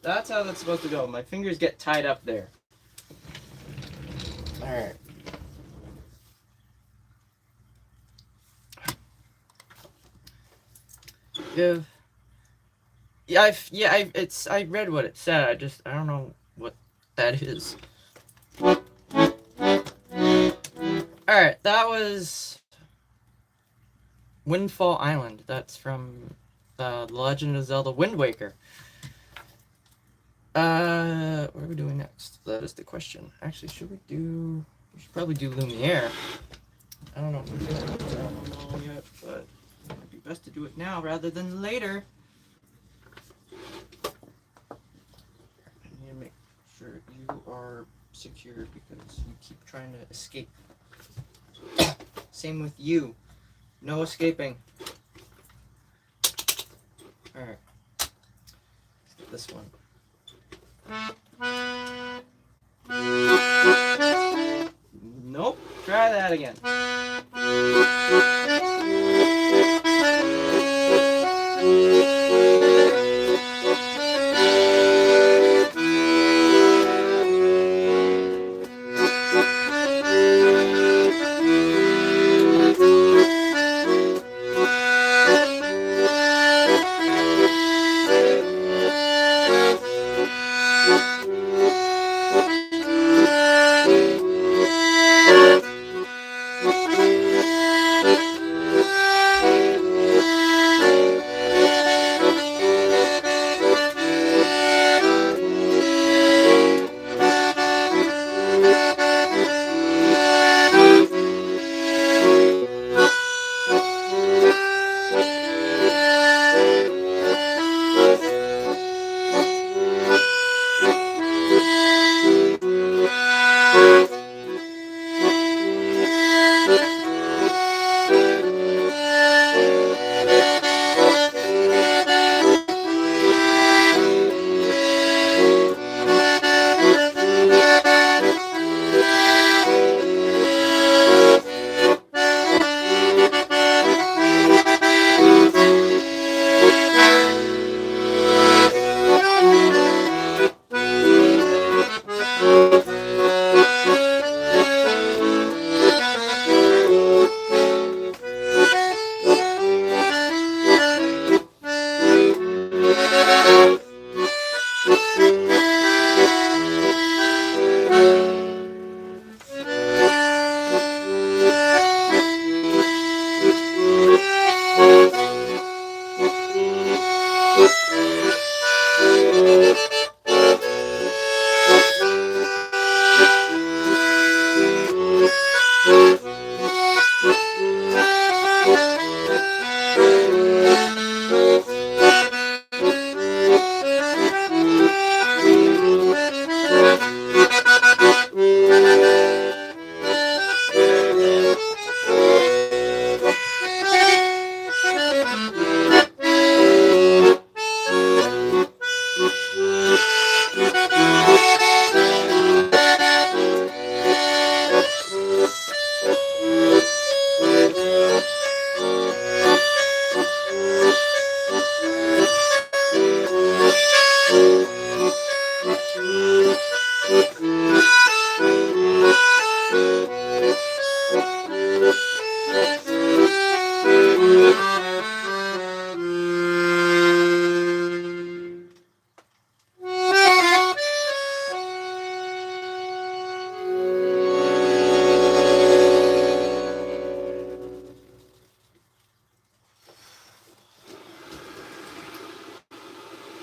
That's how that's supposed to go. My fingers get tied up there. Alright. Yeah. I read what it said. I don't know what that is. All right, that was Windfall Island. That's from The Legend of Zelda: Wind Waker. What are we doing next? That is the question. Actually, we should probably do Lumiere. I don't know if we're doing it yet, but it might be best to do it now rather than later. I need to make sure you are secure because you keep trying to escape. Same with you. No escaping. Alright. Let's get this one. Nope. Try that again.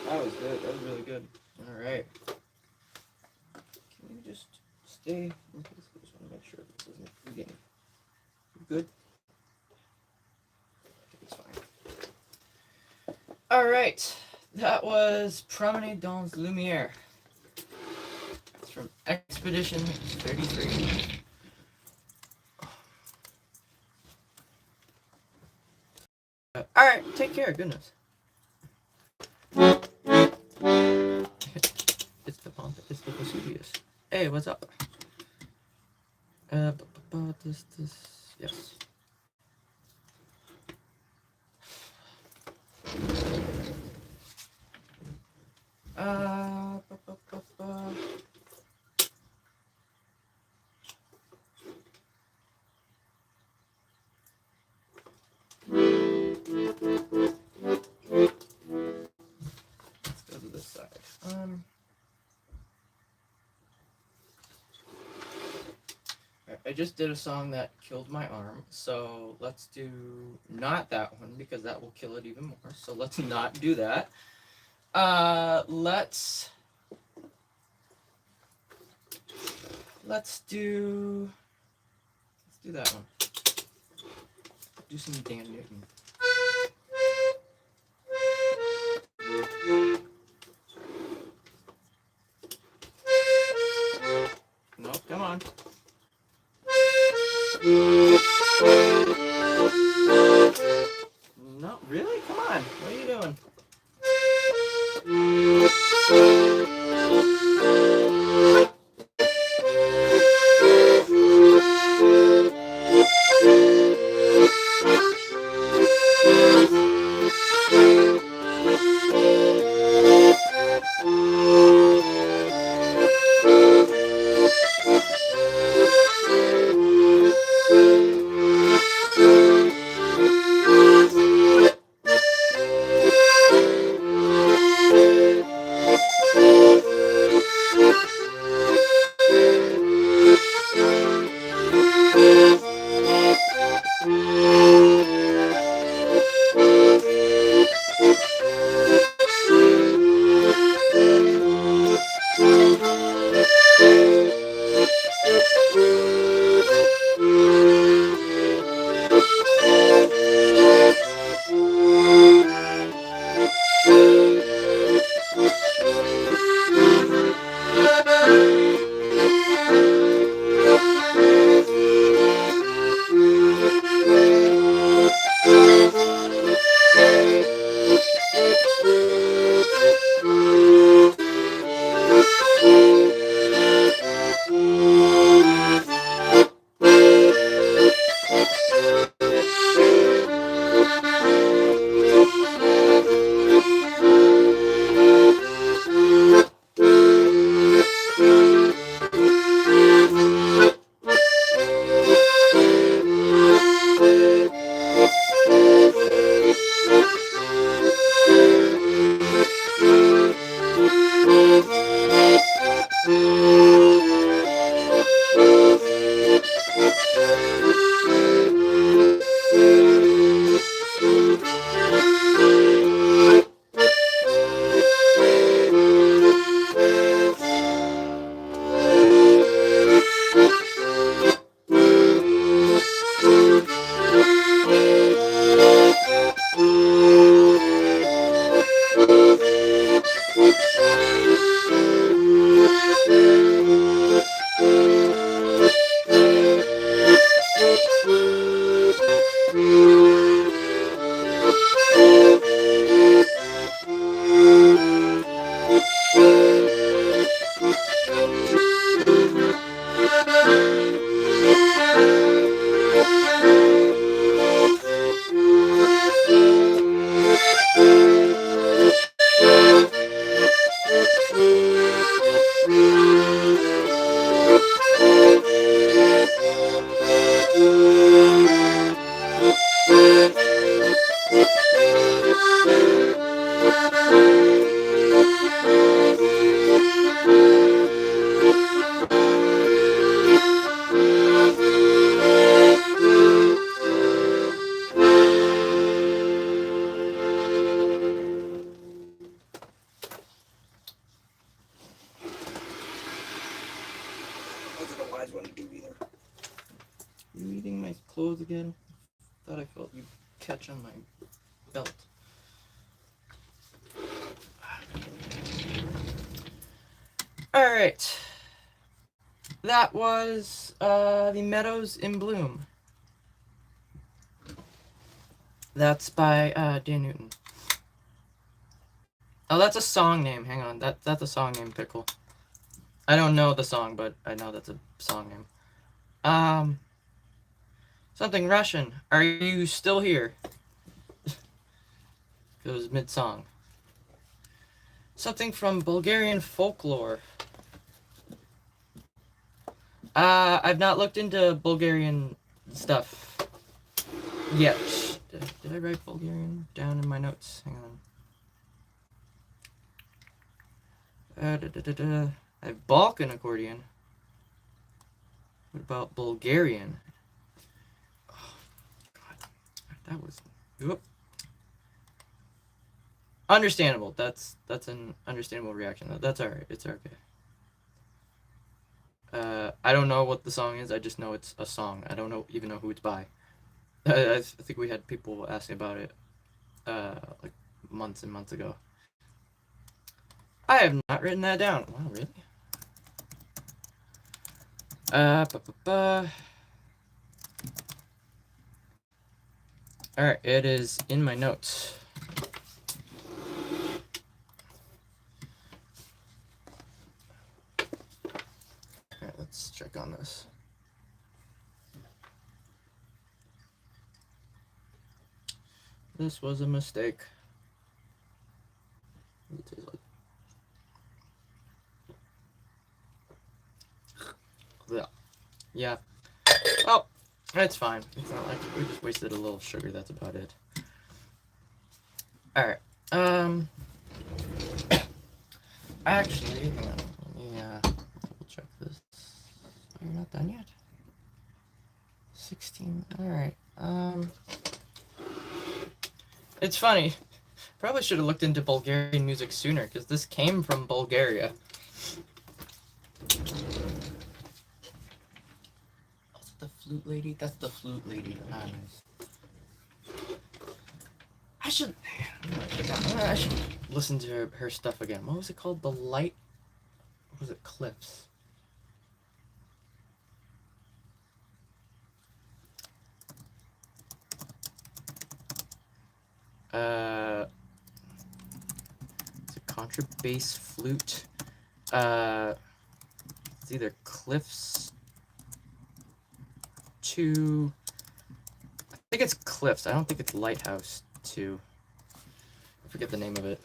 That was good. That was really good. Alright. Can you just stay in case? I just want to make sure this isn't reading. You good? I think it's fine. Alright. That was Promenade dans Lumière. It's from Expedition 33. Alright, take care. Goodness. It's the Pomp. It's the Vesuvius. Hey, what's up? This. Yes. Uh, bu- bu- bu- bu- I just did a song that killed my arm, so let's do not that one because that will kill it even more. So let's not do that. Let's do that one. Do some Dan Newton. No, come on. No, really? Come on. What are you doing? You eating my clothes again? Thought I felt you catch on my belt. Alright. That was The Meadows in Bloom. That's by Dan Newton. Oh, that's a song name. Hang on. That's a song name, Pickle. I don't know the song, but I know that's a song name. Something Russian. Are you still here? Goes mid-song. Something from Bulgarian folklore. I've not looked into Bulgarian stuff yet. Did I write Bulgarian down in my notes? Hang on. I have Balkan accordion. What about Bulgarian? Oh, God. That was... Whoop. Understandable. That's an understandable reaction. That's alright. It's okay. I don't know what the song is. I just know it's a song. I don't even know who it's by. I think we had people asking about it like months and months ago. I have not written that down. Wow, really? Alright, it is in my notes. Alright, let's check on this. This was a mistake. Yeah. Oh, it's fine. It's not like we just wasted a little sugar. That's about it. All right. Actually, hang on. Let me double check this. Oh, you're not done yet. 16. All right. It's funny. Probably should have looked into Bulgarian music sooner because this came from Bulgaria. The flute lady? That's the flute lady. Ah, nice. I should listen to her stuff again. What was it called? The Light? What was it? Cliffs. It's a contrabass flute. It's either Cliffs 2. I think it's Cliffs. I don't think it's Lighthouse 2. I forget the name of it.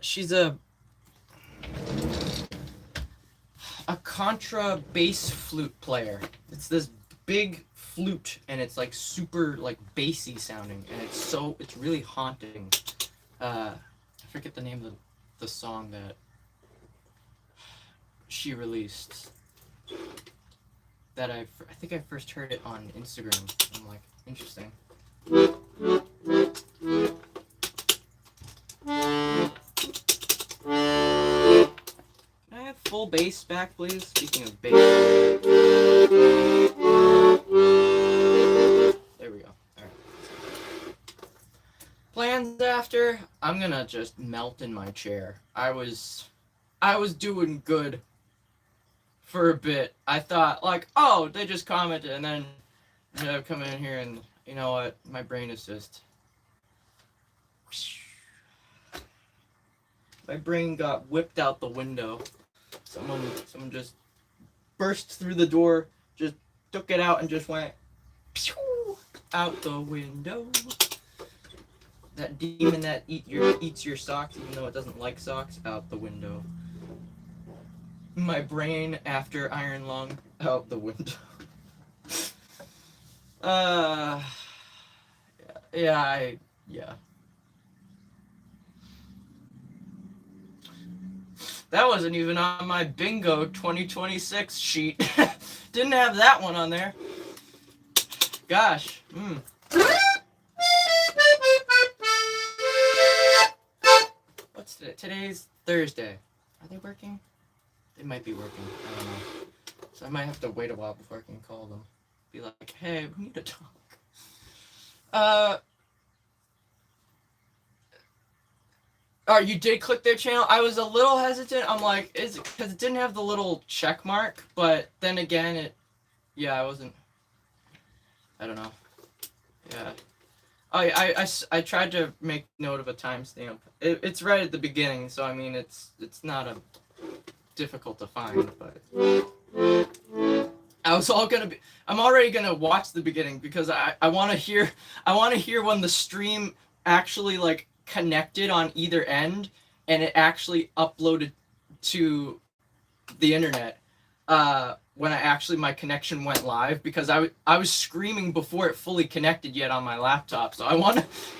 She's a contra bass flute player. It's this big flute and it's like super like bassy sounding and it's really haunting. I forget the name of the song that she released. That I think I first heard it on Instagram. I'm like, interesting. Can I have full bass back, please? Speaking of bass. There we go. Alright. Plans after, I'm gonna just melt in my chair. I was doing good for a bit. I thought, like, oh, they just commented, and then come in here, and you know what? My brain is just... My brain got whipped out the window. Someone just burst through the door, just took it out, and just went out the window. That demon that eats your socks, even though it doesn't like socks, out the window. My brain after Iron Lung, out the window. Yeah. That wasn't even on my bingo 2026 sheet. Didn't have that one on there. Gosh. What's today? Today's Thursday. Are they working? They might be working. I don't know. So I might have to wait a while before I can call them. Be like, hey, we need to talk. Oh, you did click their channel? I was a little hesitant. I'm like, is it because it didn't have the little check mark? But then again, I wasn't. I don't know. Yeah. I tried to make note of a timestamp. It's right at the beginning, so I mean, it's not a difficult to find, but I'm already gonna watch the beginning because I want to hear when the stream actually like connected on either end and it actually uploaded to the internet when my connection went live, because I was screaming before it fully connected yet on my laptop, so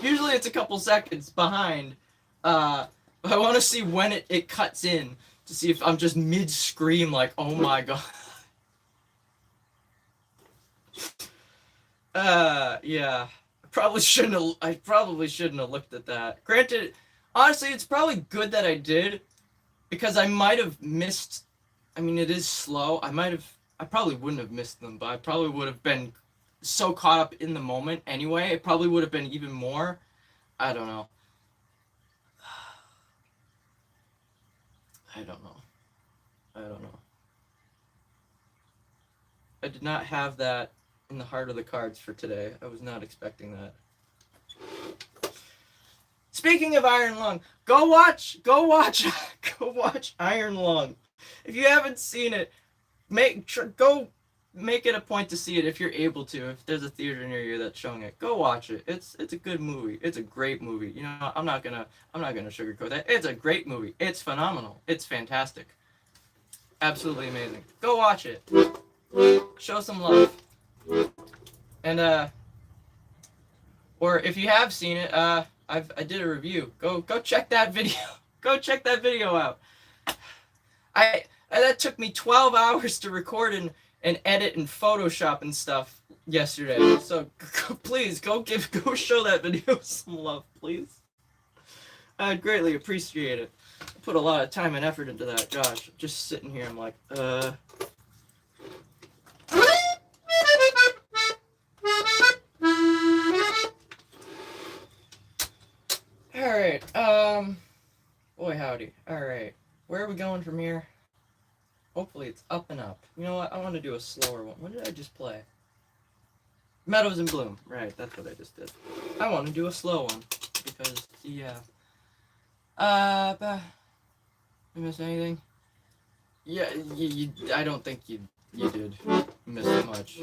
usually it's a couple seconds behind, but I want to see when it cuts in, to see if I'm just mid-scream like, oh my god. Yeah. I probably shouldn't have looked at that. Granted, honestly, it's probably good that I did, because I might have missed. I mean, it is slow. I probably wouldn't have missed them, but I probably would have been so caught up in the moment anyway. It probably would have been even more. I don't know. I don't know. I don't know. I did not have that in the heart of the cards for today. I was not expecting that. Speaking of Iron Lung, go watch Iron Lung. If you haven't seen it, go make it a point to see it if you're able to. If there's a theater near you that's showing it, go watch it. It's a good movie. It's a great movie. You know, I'm not gonna sugarcoat that. It's a great movie. It's phenomenal. It's fantastic. Absolutely amazing. Go watch it. Show some love. And or if you have seen it, I did a review. Go check that video. Go check that video out. That took me 12 hours to record and edit and Photoshop and stuff yesterday. So please go show that video some love, please. I'd greatly appreciate it. I put a lot of time and effort into that. Gosh, just sitting here, I'm like, Alright, boy howdy. Alright, where are we going from here? Hopefully it's up and up. You know what, I want to do a slower one. What did I just play? Meadows in Bloom. Right, that's what I just did. I want to do a slow one, because, yeah. Did I miss anything? Yeah, I don't think you did miss much.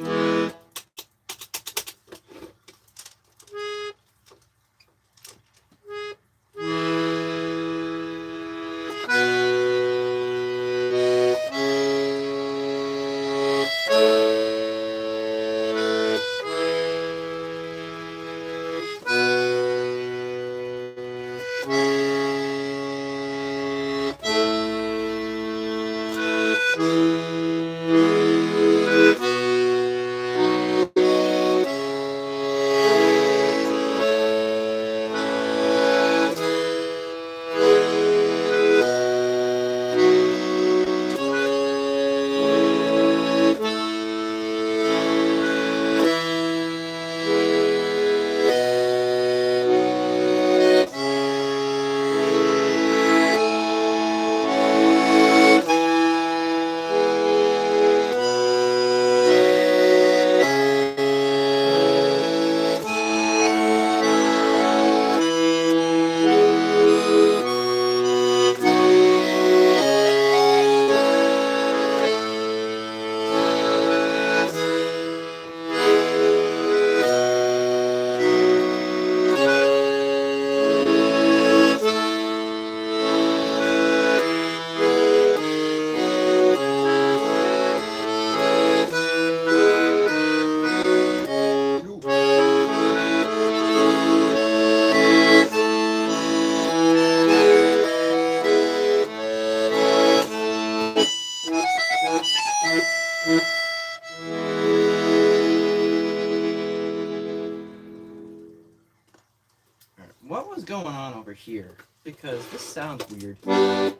What was going on over here? Because this sounds weird. Why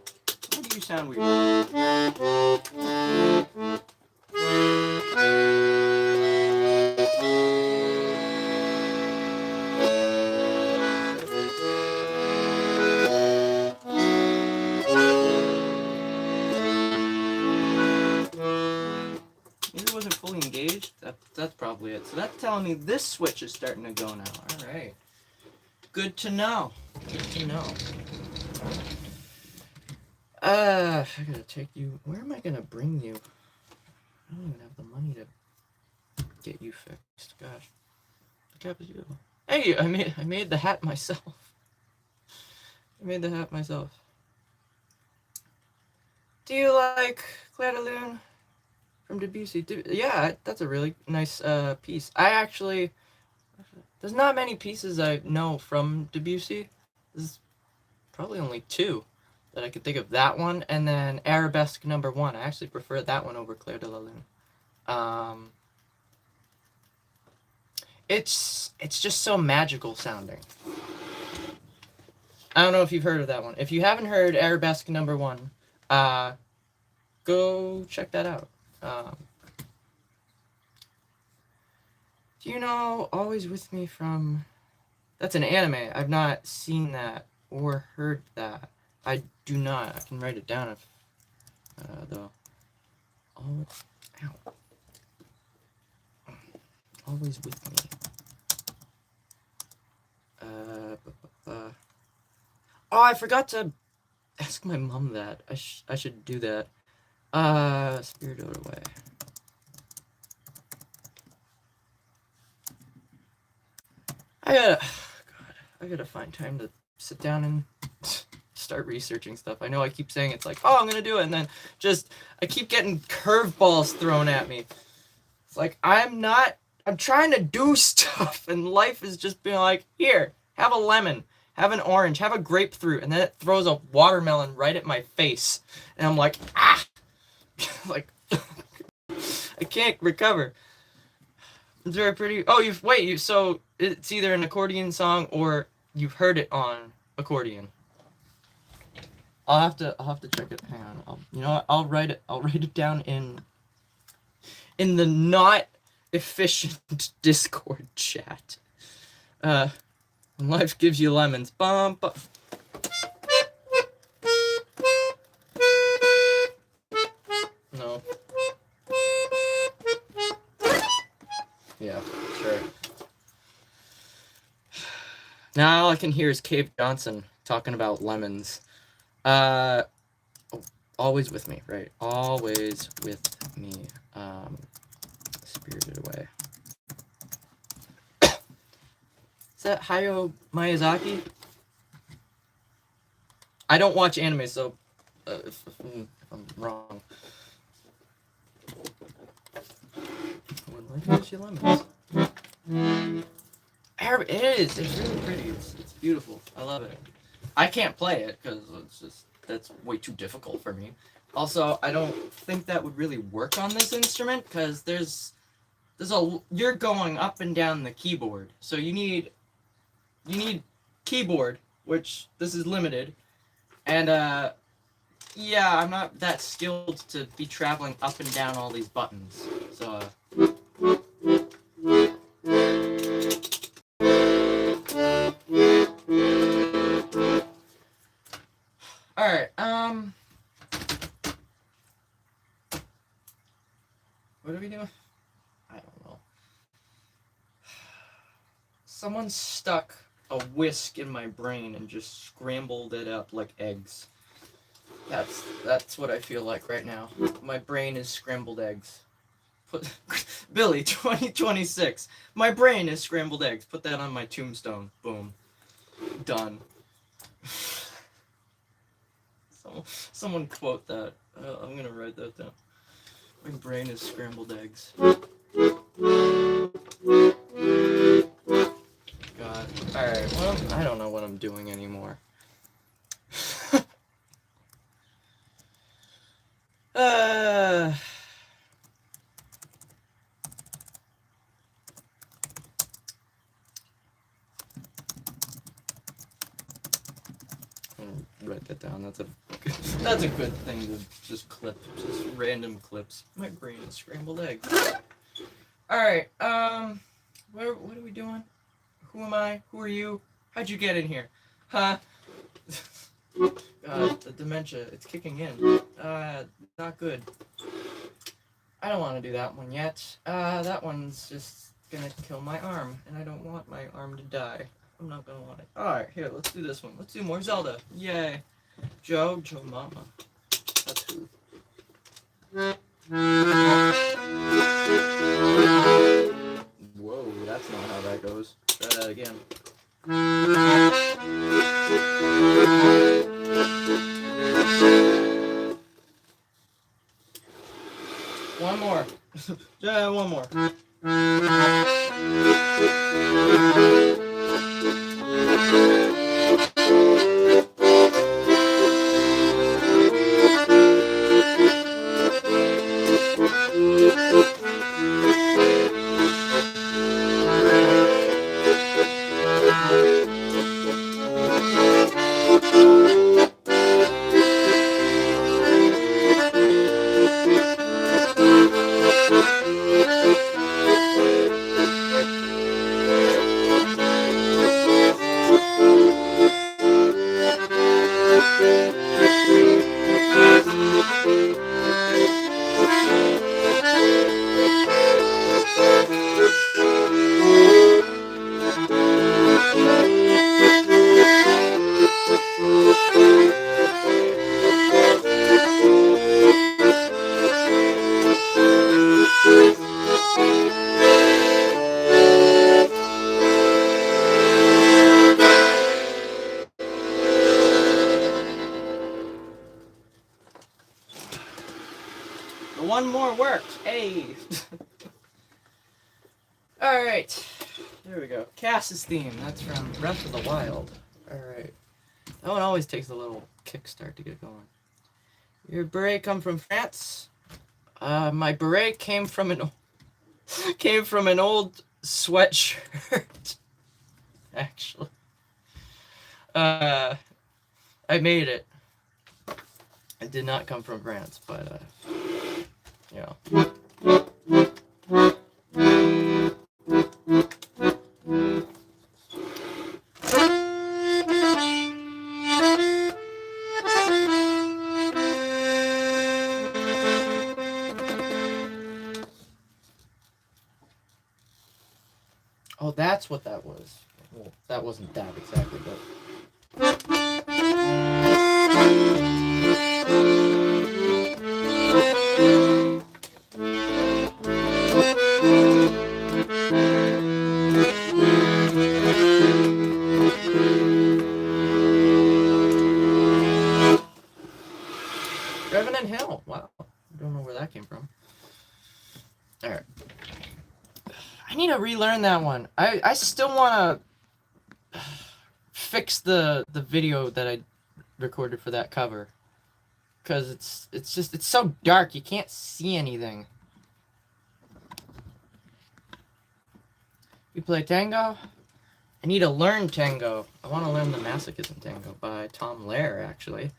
do you sound weird? Maybe it wasn't fully engaged? That's probably it. So that's telling me this switch is starting to go now. Alright. Good to know. Good to know. I gotta take you. Where am I gonna bring you? I don't even have the money to get you fixed. Gosh. What happened to you? Hey, I made the hat myself. I made the hat myself. Do you like Claire de Lune from Debussy? Yeah, that's a really nice piece. There's not many pieces I know from Debussy. There's probably only two. that I could think of. That one, and then Arabesque number 1. I actually prefer that one over Clair de la Lune. It's just so magical sounding. I don't know if you've heard of that one. If you haven't heard Arabesque number 1, go check that out. Do you know Always With Me from... That's an anime. I've not seen that or heard that. I do not. I can write it down if... though. Always With Me. Oh, I forgot to ask my mom that. I should do that. Spirited Away. I gotta find time to sit down and start researching stuff. I know I keep saying it's like, oh, I'm gonna do it, and then I keep getting curveballs thrown at me. It's like, I'm trying to do stuff, and life is just being like, here, have a lemon, have an orange, have a grapefruit, and then it throws a watermelon right at my face. And I'm like, ah! Like, I can't recover. It's very pretty. Oh, so it's either an accordion song or you've heard it on accordion. I'll have to check it. Hang on. You know what? I'll write it down in the not efficient Discord chat. When life gives you lemons. Bum, bum. No. Yeah, sure. Now all I can hear is Cave Johnson talking about lemons. Always With Me, right? Always With Me. Spirited Away. Is that Hayao Miyazaki? I don't watch anime, so if I'm wrong. When life gives you lemons. It is. It's really pretty. It's beautiful. I love it. I can't play it because that's way too difficult for me. Also, I don't think that would really work on this instrument because you're going up and down the keyboard, so you need keyboard, which this is limited, and yeah, I'm not that skilled to be traveling up and down all these buttons, so Alright, what are we doing? I don't know. Someone stuck a whisk in my brain and just scrambled it up like eggs. That's what I feel like right now. My brain is scrambled eggs. Billy, 2026. My brain is scrambled eggs. Put that on my tombstone. Boom. Done. Someone quote that. I'm gonna write that down. My brain is scrambled eggs. God. Alright, well, I don't know what I'm doing anymore. Write that down. That's a good thing to just clip. Just random clips. My brain is scrambled eggs. Alright, what are we doing? Who am I? Who are you? How'd you get in here? Huh? God, the dementia, it's kicking in. Not good. I don't want to do that one yet. That one's just gonna kill my arm, and I don't want my arm to die. I'm not gonna want it. Alright, here, let's do this one. Let's do more Zelda. Yay. Joe Mama. That's who. Whoa, that's not how that goes. Try that again. One more. Yeah, one more. one more worked. Hey. All right. There we go. Cass's theme. That's from Breath of the Wild. All right. That one always takes a little kickstart to get going. Your beret come from France? My beret came from an old sweatshirt. Actually. I made it. It did not come from France, but yeah. Oh, that's what that was. Well, that wasn't that exactly, but... Revenant Hill. Wow. I don't know where that came from. Alright. I need to relearn that one. I still want to fix the video that I recorded for that cover. Because it's so dark, you can't see anything. You play Tango? I need to learn Tango. I want to learn the Masochism Tango by Tom Lehrer, actually.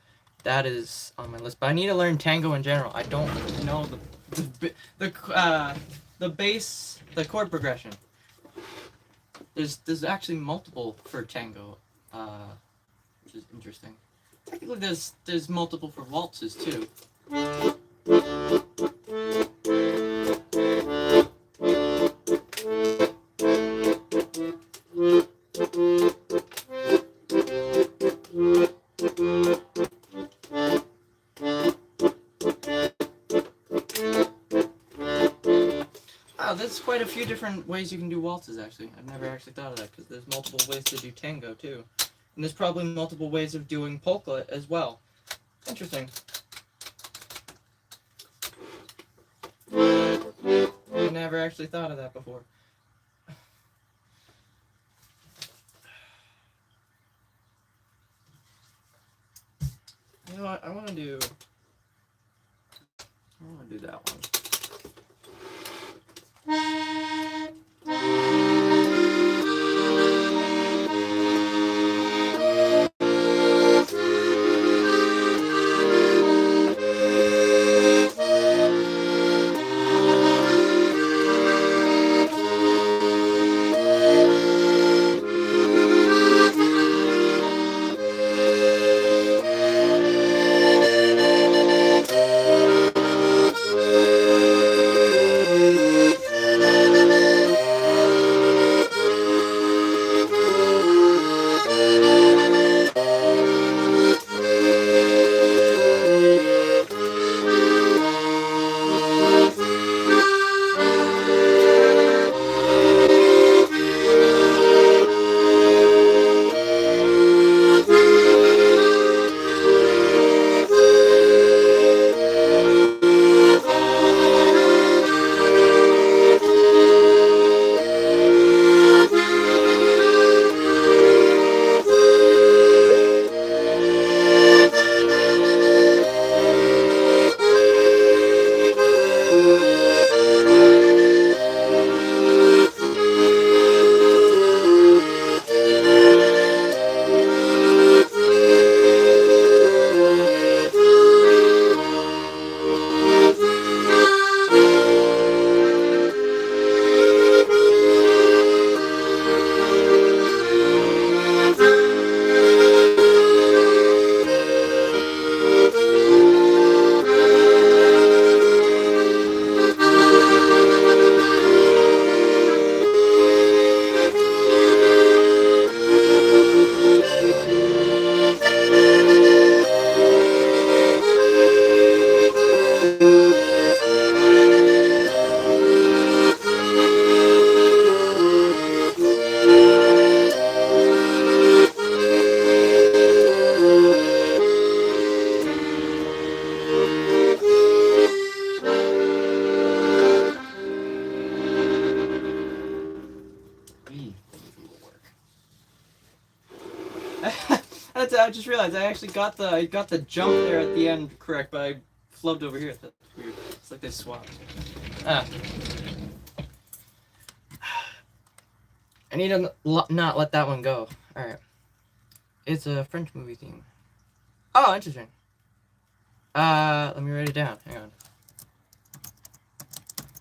That is on my list. But I need to learn Tango in general. I don't know the bass, the chord progression. There's actually multiple for Tango, which is interesting. Technically, there's multiple for waltzes too. Wow, there's quite a few different ways you can do waltzes, actually. I've never actually thought of that, because there's multiple ways to do tango, too. And there's probably multiple ways of doing polka as well. Interesting. I never actually thought of that before. You know what? I want to do that one. I just realized I actually got the jump there at the end correct, but I flubbed over here. That's weird. It's like they swapped. Ah. I need to not let that one go. Alright. It's a French movie theme. Oh, interesting. Let me write it down. Hang on.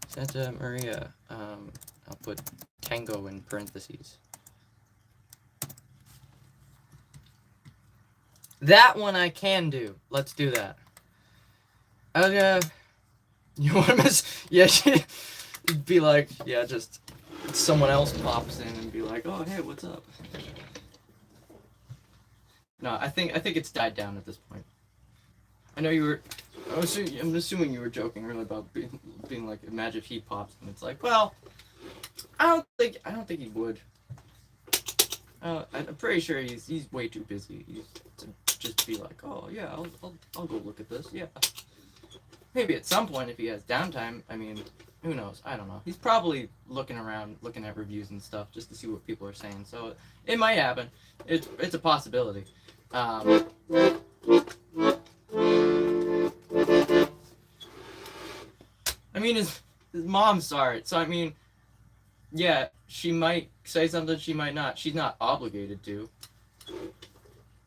Santa Maria. I'll put tango in parentheses. That one I can do. Let's do that. You want to miss? Yeah, she'd be like, yeah, just someone else pops in and be like, oh, hey, what's up? No, I think it's died down at this point. I know you were. I'm assuming you were joking really about being like, imagine if he pops, and it's like, well, I don't think he would. I'm pretty sure he's way too busy to just be like, oh yeah, I'll go look at this. Yeah, maybe at some point if he has downtime. I mean, who knows? I don't know. He's probably looking around, looking at reviews and stuff just to see what people are saying. So it might happen. It's a possibility. I mean, his mom saw it, so I mean, yeah, she might say something, she might not. She's not obligated to.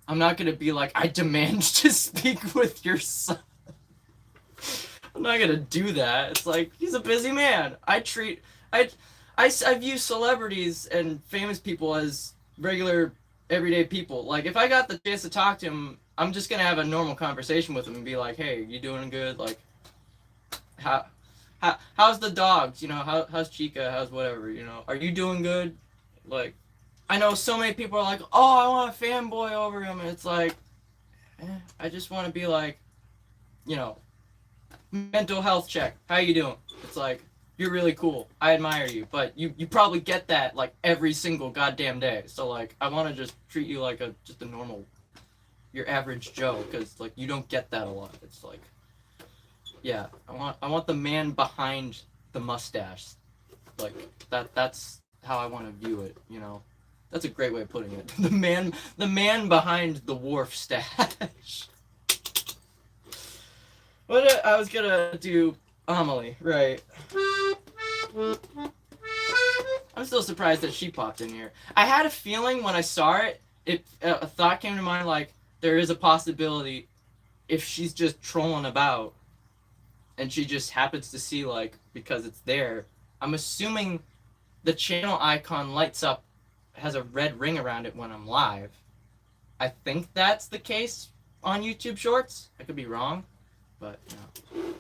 I'm not gonna be like, I demand to speak with your son. I'm not gonna do that. It's like, he's a busy man. I view celebrities and famous people as regular, everyday people. Like, if I got the chance to talk to him, I'm just gonna have a normal conversation with him and be like, hey, you doing good? Like, how's the dogs? You know, how's Chica? How's whatever? You know, are you doing good? Like, I know so many people are like, oh, I want a fanboy over him, and it's like, I just want to be like, you know, mental health check. How you doing? It's like, you're really cool. I admire you, but you probably get that like every single goddamn day. So like, I want to just treat you like just a normal, your average Joe, because like you don't get that a lot. It's like, yeah, I want the man behind the mustache, like that's how I want to view it. You know, that's a great way of putting it. The man behind the wharf stash. What I was gonna do, Amelie, right? I'm still surprised that she popped in here. I had a feeling when I saw it, a thought came to mind like there is a possibility if she's just trolling about and she just happens to see like because it's there. I'm assuming the channel icon lights up, has a red ring around it when I'm live. I think that's the case on YouTube Shorts. I could be wrong, but you know.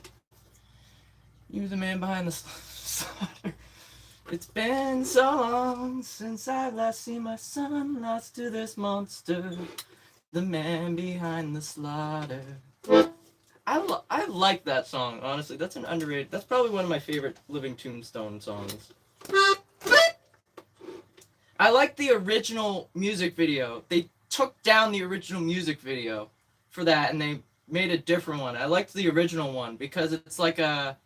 You're the man behind the slaughter. It's been so long since I last seen my son lost to this monster. The man behind the slaughter. I like that song, honestly. That's an underrated. That's probably one of my favorite Living Tombstone songs. I like the original music video. They took down the original music video for that and they made a different one. I liked the original one because it's like a...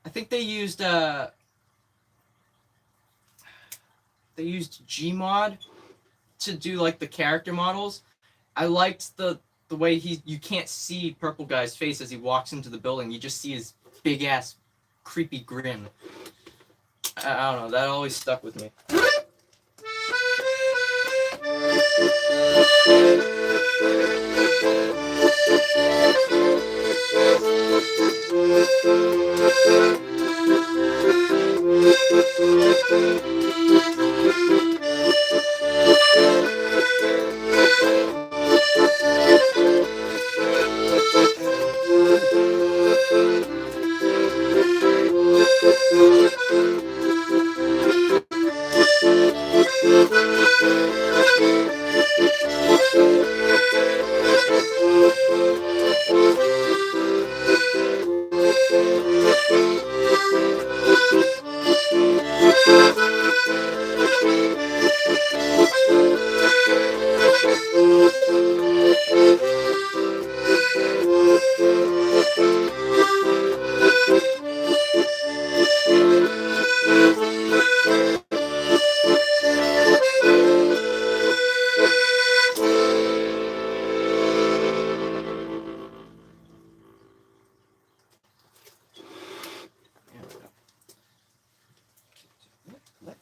I think they used Gmod to do like the character models. I liked the way you can't see Purple Guy's face as he walks into the building. You just see his big ass creepy grin. I don't know, that always stuck with me.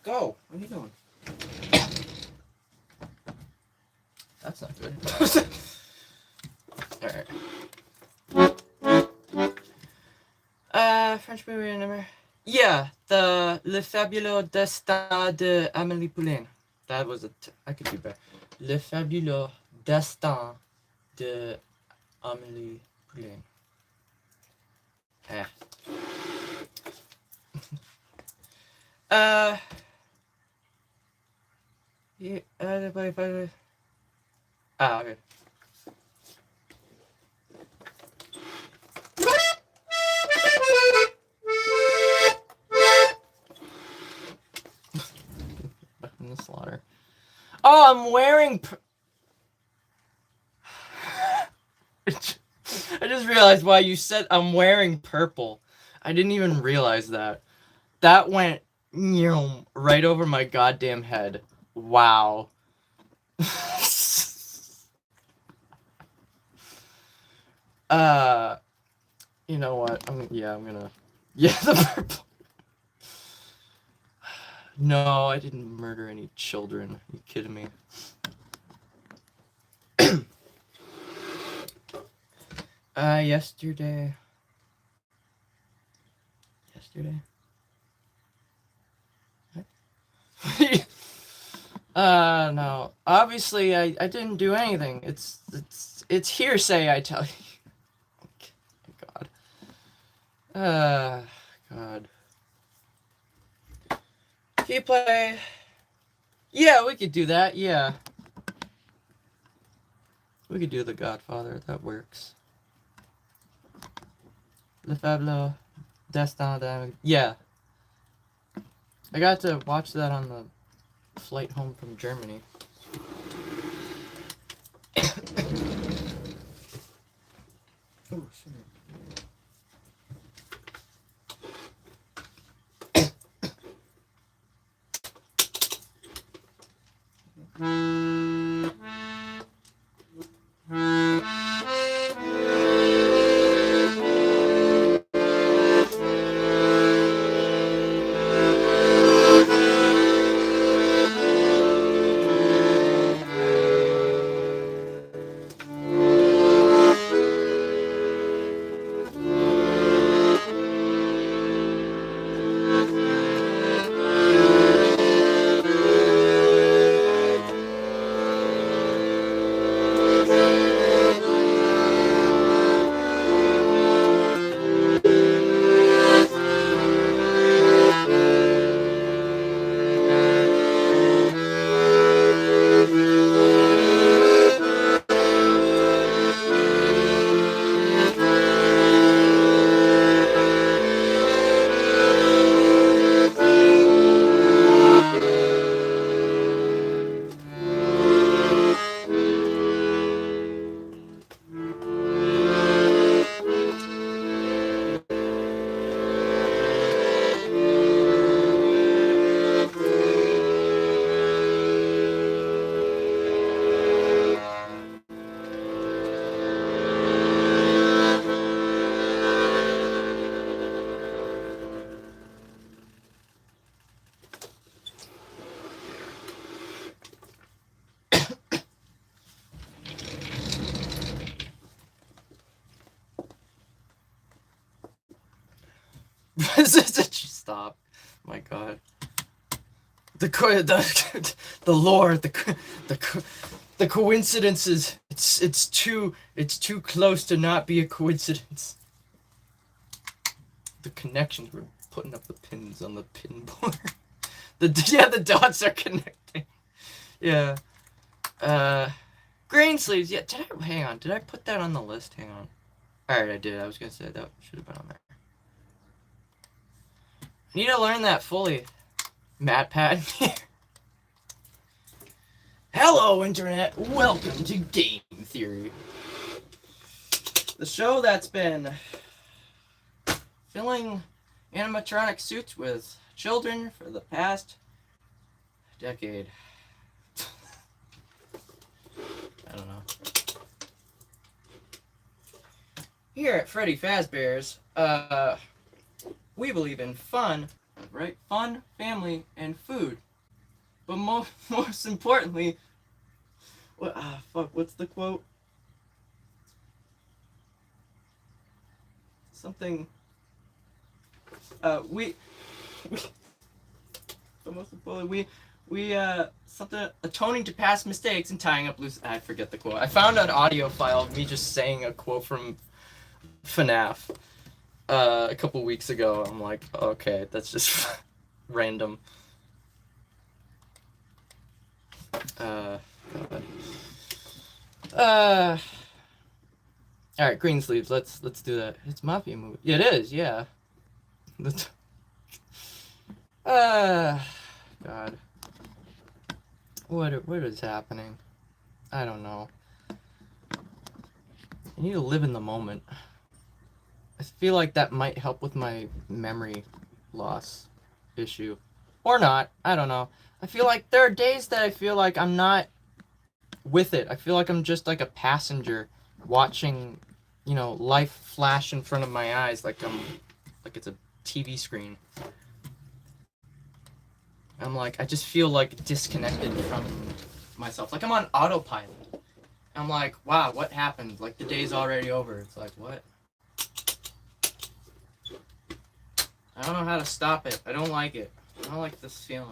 Go. What are you doing? That's not good. Alright. French movie number. Yeah, the Le Fabuleux Destin de Amélie Poulain. That was I could do better. Le Fabuleux Destin de Amélie Poulain. Yeah, okay. In the slaughter. Oh, I'm wearing. I just realized why you said I'm wearing purple. I didn't even realize that. That went right over my goddamn head. Wow. You know what? I'm gonna. Yeah, the purple. No, I didn't murder any children. Are you kidding me? Yesterday. What? No. Obviously, I didn't do anything. It's hearsay, I tell you. God. God. If you play... Yeah, we could do that, yeah. We could do The Godfather, that works. Le Fabuleux Destin de... Yeah. I got to watch that on the flight home from Germany. Oh, shit. Stop. My God. The lore, the coincidences. It's too close to not be a coincidence. The connections. We're putting up the pins on the pin board. The dots are connecting. Yeah. Green sleeves. Yeah. Hang on. Did I put that on the list? Hang on. All right, I did. I was gonna say that should have been on there. I need to learn that fully. MatPat. Hello, Internet. Welcome to Game Theory. The show that's been filling animatronic suits with children for the past decade. I don't know. Here at Freddy Fazbear's, we believe in fun, right? Fun, family, and food. But most importantly, what's the quote? Something. We but most importantly, we something atoning to past mistakes and tying up loose. I forget the quote. I found an audio file of me just saying a quote from FNAF a couple weeks ago. I'm like, okay, that's just random. God. All right, green sleeves. Let's do that. It's mafia movie. Yeah, it is. Yeah. God. What is happening? I don't know. I need to live in the moment. I feel like that might help with my memory loss issue. Or not. I don't know. I feel like there are days that I feel like I'm not with it. I feel like I'm just like a passenger watching, life flash in front of my eyes like it's a TV screen. I just feel like disconnected from myself. Like I'm on autopilot. I'm like, wow, what happened? Like the day's already over. It's like, what? I don't know how to stop it. I don't like it. I don't like this feeling.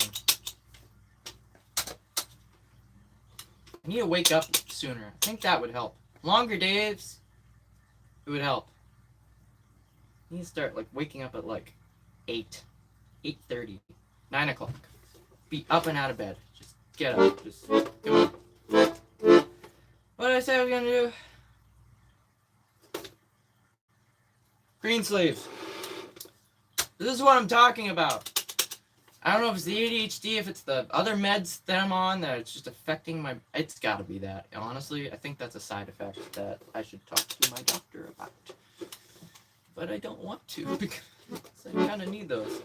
I need to wake up sooner. I think that would help. Longer days, it would help. I need to start waking up at 8, 8:30, 9 o'clock. Be up and out of bed. Just get up. Just come on. What did I say I was gonna do? Green sleeves. This is what I'm talking about. I don't know if it's the ADHD, if it's the other meds that I'm on, that it's just affecting my... It's gotta be that. Honestly, I think that's a side effect that I should talk to my doctor about. But I don't want to, because I kinda need those.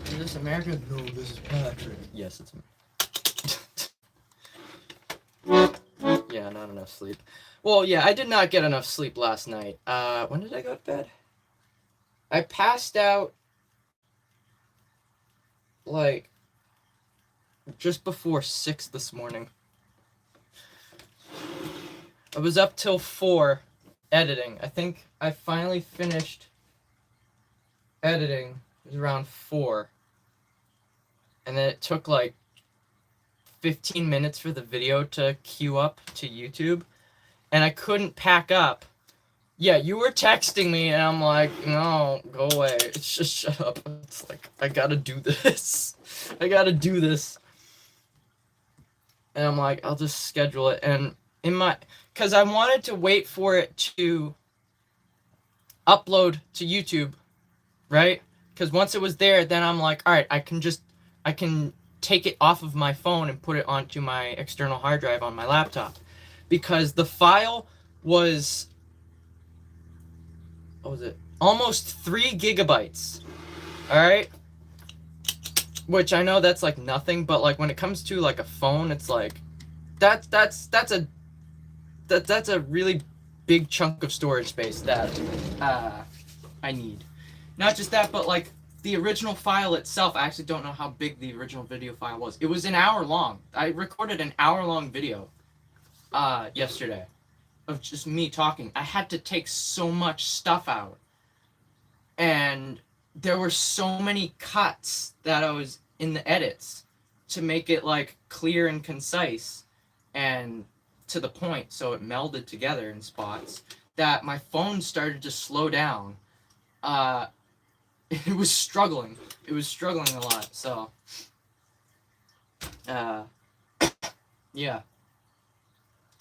Is this America? No, this is Patrick. Yes, it's America. Yeah, not enough sleep. Well, yeah, I did not get enough sleep last night. When did I go to bed? I passed out just before 6 this morning. I was up till 4 editing. I think I finally finished editing. It was around 4. And then it took 15 minutes for the video to queue up to YouTube. And I couldn't pack up. Yeah, you were texting me and I'm like, no, go away. It's just shut up. It's like, I gotta do this. I gotta do this. And I'm like, I'll just schedule it. And because I wanted to wait for it to upload to YouTube, right? Because once it was there, then I'm like, all right, I can take it off of my phone and put it onto my external hard drive on my laptop. Because the file was, what was it? Almost 3 gigabytes. All right? Which I know that's nothing, but when it comes to a phone, it's that's a really big chunk of storage space that I need. Not just that, but the original file itself, I actually don't know how big the original video file was. It was an hour long. I recorded an hour long video yesterday. of just me talking, I had to take so much stuff out. And there were so many cuts that I was in the edits to make it like clear and concise and to the point, so it melded together in spots, that my phone started to slow down. It was struggling. It was struggling a lot. So, yeah.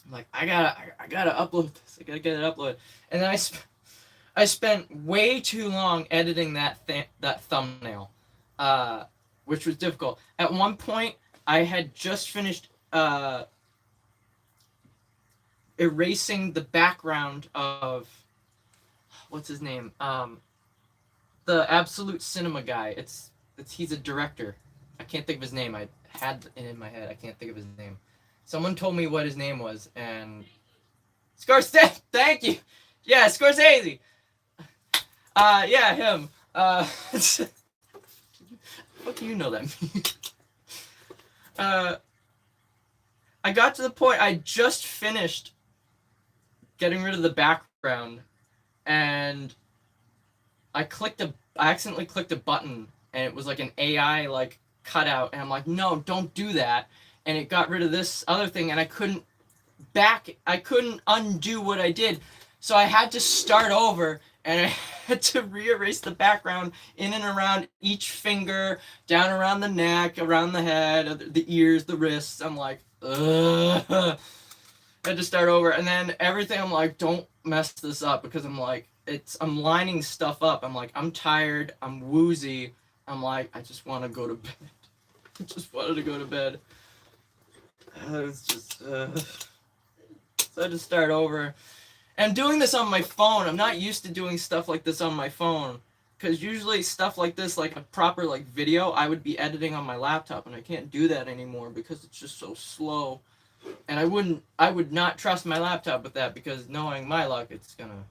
I'm like, I gotta upload this. I gotta get it uploaded. And then I spent way too long editing that thumbnail, which was difficult. At one point, I had just finished erasing the background of, what's his name? The Absolute Cinema guy. He's a director. I can't think of his name. I had it in my head. I can't think of his name. Someone told me what his name was, and Scorsese. Thank you. Yeah, Scorsese. Yeah, him. What do you know that means? I got to the point. I just finished getting rid of the background, and I accidentally clicked a button, and it was like an AI like cutout, and I'm like, no, don't do that. And it got rid of this other thing, and I couldn't undo what I did. So I had to start over, and I had to re-erase the background in and around each finger, down around the neck, around the head, the ears, the wrists. I'm like, ugh. I had to start over, and then everything, I'm like, don't mess this up, because I'm like, I'm lining stuff up. I'm like, I'm tired, I'm woozy. I'm like, I just want to go to bed. I just wanted to go to bed. It's just, so I had to start over. And I'm doing this on my phone. I'm not used to doing stuff like this on my phone, because usually stuff like this, like a proper like video, I would be editing on my laptop, and I can't do that anymore because it's just so slow. And I would not trust my laptop with that, because knowing my luck, it's gonna.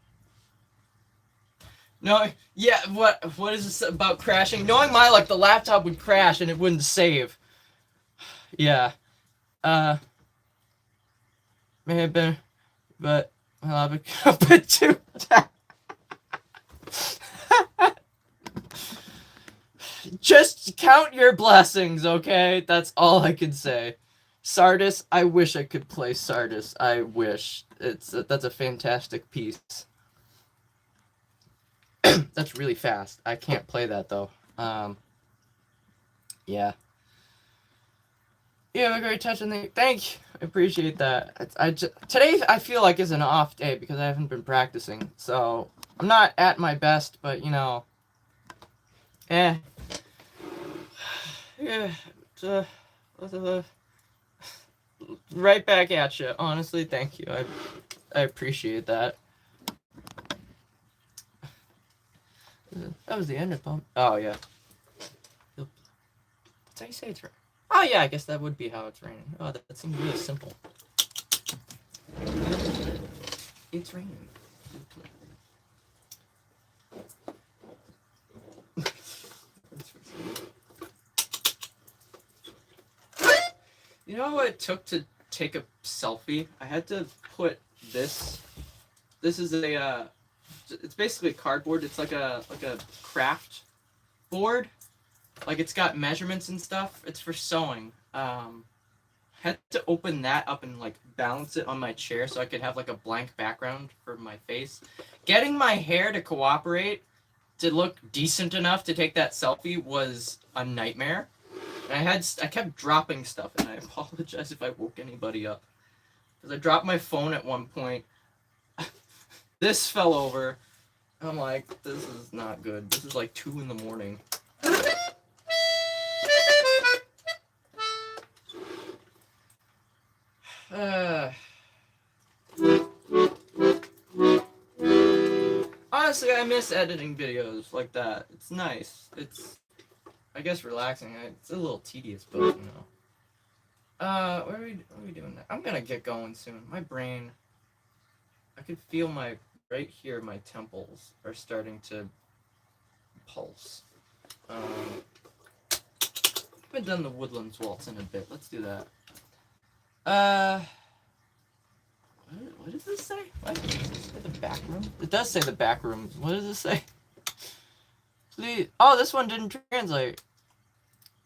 No, yeah. What is this about crashing? Knowing my luck, the laptop would crash and it wouldn't save. Yeah. May have been, but I'll be a bit too. Just count your blessings, okay? That's all I can say. Sardis, I wish I could play Sardis. I wish. That's a fantastic piece. That's really fast. I can't play that though. Yeah. You have a great touch on the. Thank you. I appreciate that. Today I feel like is an off day because I haven't been practicing, so I'm not at my best. But you know, yeah. Right back at you. Honestly, thank you. I appreciate that. That was the end of Pump. Oh yeah. That's how you say it's raining. Oh yeah, I guess that would be how it's raining. Oh, that seems really simple. It's raining. You know what it took to take a selfie? I had to put this. This is a. It's basically cardboard. It's like a craft board. Like it's got measurements and stuff. It's for sewing. Had to open that up and like balance it on my chair so I could have like a blank background for my face. Getting my hair to cooperate to look decent enough to take that selfie was a nightmare. And I kept dropping stuff, and I apologize if I woke anybody up, because I dropped my phone at one point. This fell over. I'm like, this is not good. This is like 2 in the morning. Honestly, I miss editing videos like that. It's nice. It's, I guess, relaxing. It's a little tedious, but you know. What are we doing now? I'm gonna get going soon. My brain, I could feel right here, my temples are starting to pulse. I haven't done the Woodlands Waltz in a bit. Let's do that. What does this say? What? Does this say the back room? It does say the back room. What does it say? Please. Oh, this one didn't translate.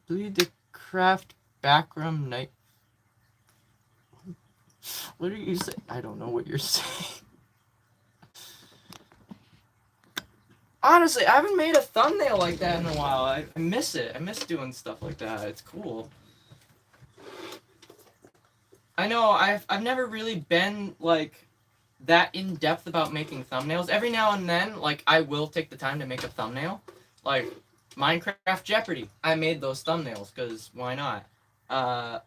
Please the craft backroom night. What are you saying? I don't know what you're saying. Honestly, I haven't made a thumbnail like that in a while. I miss it. I miss doing stuff like that. It's cool. I know I've never really been like that in depth about making thumbnails. Every now and then, like I will take the time to make a thumbnail. Like Minecraft Jeopardy. I made those thumbnails because why not?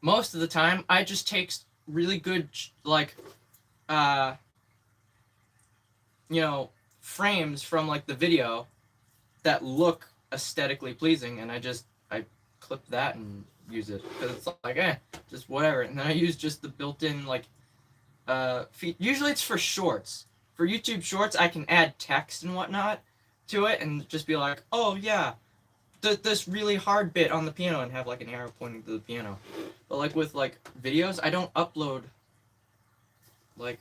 Most of the time, I just take really good like you know, frames from like the video that look aesthetically pleasing, and I clip that and use it because it's like just whatever. And then I use just the built-in like usually it's for shorts. For YouTube Shorts, I can add text and whatnot to it and just be like, oh yeah, this really hard bit on the piano, and have like an arrow pointing to the piano. But like with like videos, I don't upload like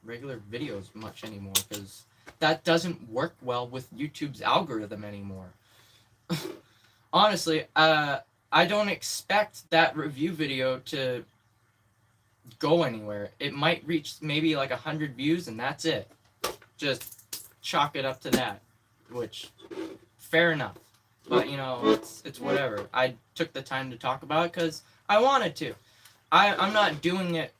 regular videos much anymore because that doesn't work well with YouTube's algorithm anymore. Honestly, I don't expect that review video to go anywhere. It might reach maybe like 100 views and that's it. Just chalk it up to that, which fair enough. But you know, it's whatever. I took the time to talk about it because I wanted to. I'm not doing it,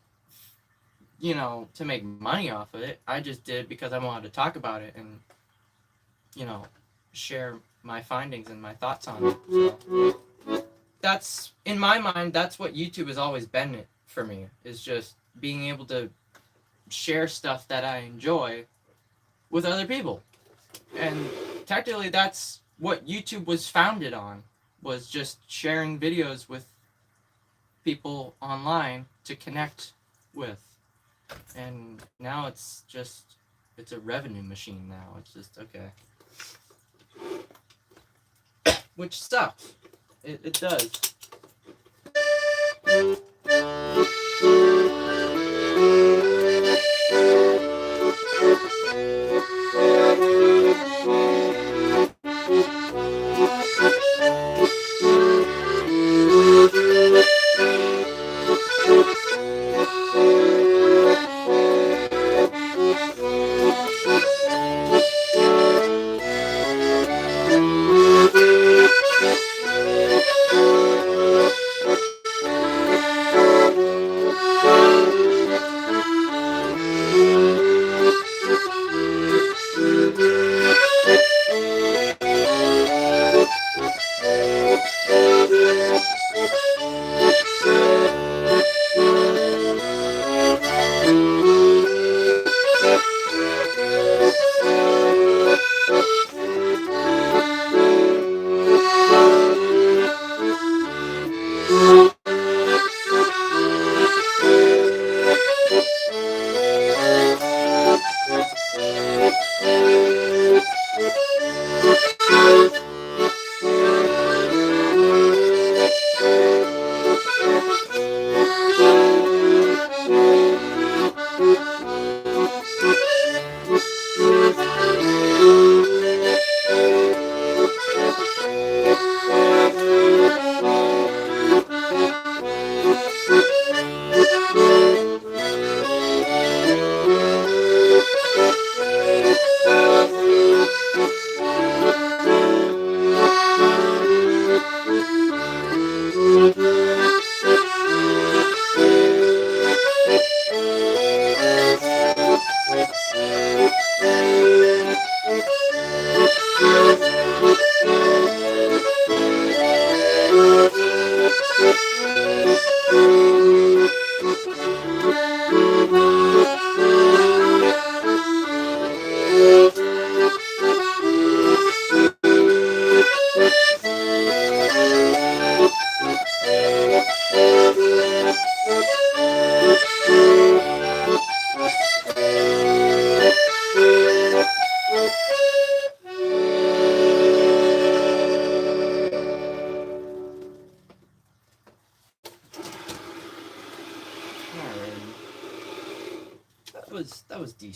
you know, to make money off of it. I just did because I wanted to talk about it and, you know, share my findings and my thoughts on it. So that's, in my mind, that's what YouTube has always been for me, is just being able to share stuff that I enjoy with other people. And technically that's what YouTube was founded on, was just sharing videos with people online to connect with. And now it's a revenue machine now. It's just, okay. Which sucks. It does.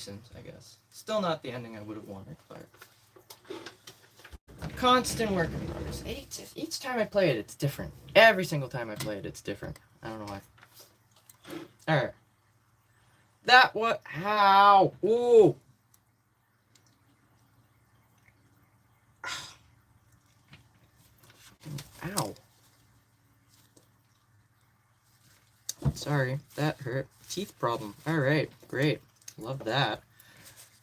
decent, I guess. Still not the ending I would have wanted, but constant work in progress. Each time I play it, it's different. Every single time I play it, it's different. I don't know why. Alright. That what? How? Ooh! Ow. Sorry, that hurt. Teeth problem. Alright, great. Love that.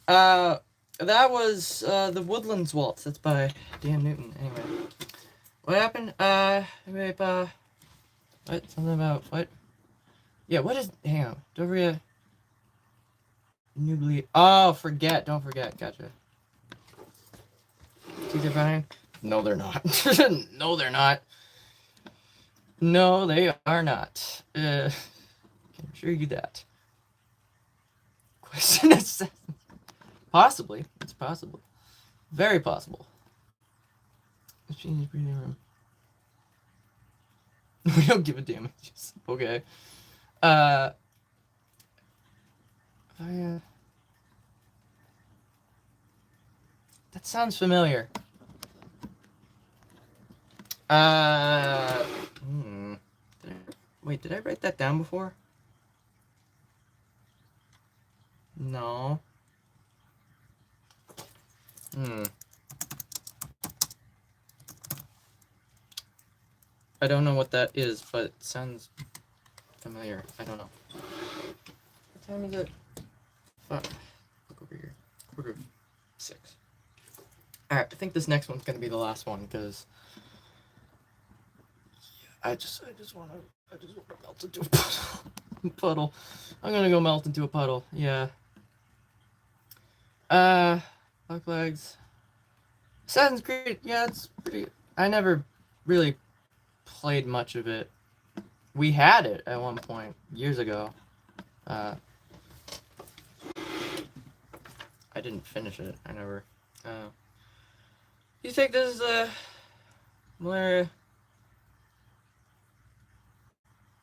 That was, The Woodlands Waltz. That's by Dan Newton. Anyway. What happened? What? Something about, what? Yeah, what is, hang on. Dovria. Newly. Oh, forget. Don't forget. Gotcha. Teeth are fine? No, they're not. No, they're not. No, they are not. Can assure you that. Question is possibly. It's possible. Very possible. We don't give a damn. Okay. That sounds familiar. Wait, did I write that down before? No. I don't know what that is, but it sounds familiar. I don't know. What time is it? Fuck. Look over here. 5:45. Alright, I think this next one's gonna be the last one, because I just wanna melt into a puddle. I'm gonna go melt into a puddle, yeah. Black Flags. Assassin's Creed, yeah, it's pretty. I never really played much of it. We had it at one point, years ago. I didn't finish it. I never. You think this is malaria?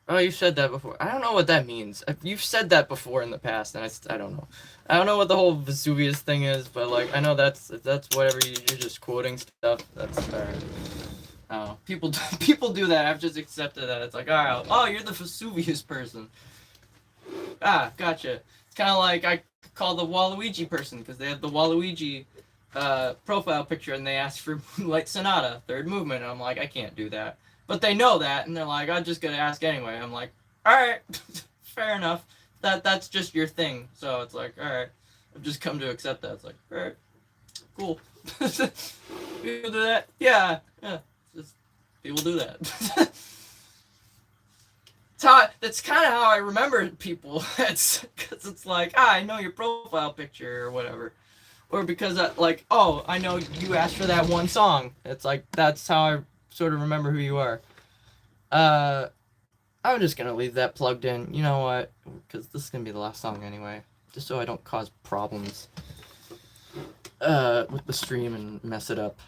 Oh, you said that before. I don't know what that means. You've said that before in the past, and I don't know. I don't know what the whole Vesuvius thing is, but like I know that's whatever you're just quoting stuff. That's oh, people do that. I've just accepted that. It's like, alright, oh, you're the Vesuvius person. Ah, gotcha. It's kind of like I call the Waluigi person because they have the Waluigi profile picture and they ask for Moonlight Sonata, third movement, and I'm like, I can't do that. But they know that, and they're like, I'm just gonna ask anyway. I'm like, alright, fair enough. That's just your thing. So it's like, alright. I've just come to accept that. It's like, alright, cool. People do that? Yeah. Just, people do that. That's kind of how I remember people. Because it's like, I know your profile picture or whatever. Or because, I know you asked for that one song. It's like, that's how I sort of remember who you are. I'm just gonna leave that plugged in. You know what? Because this is gonna be the last song anyway. Just so I don't cause problems with the stream and mess it up.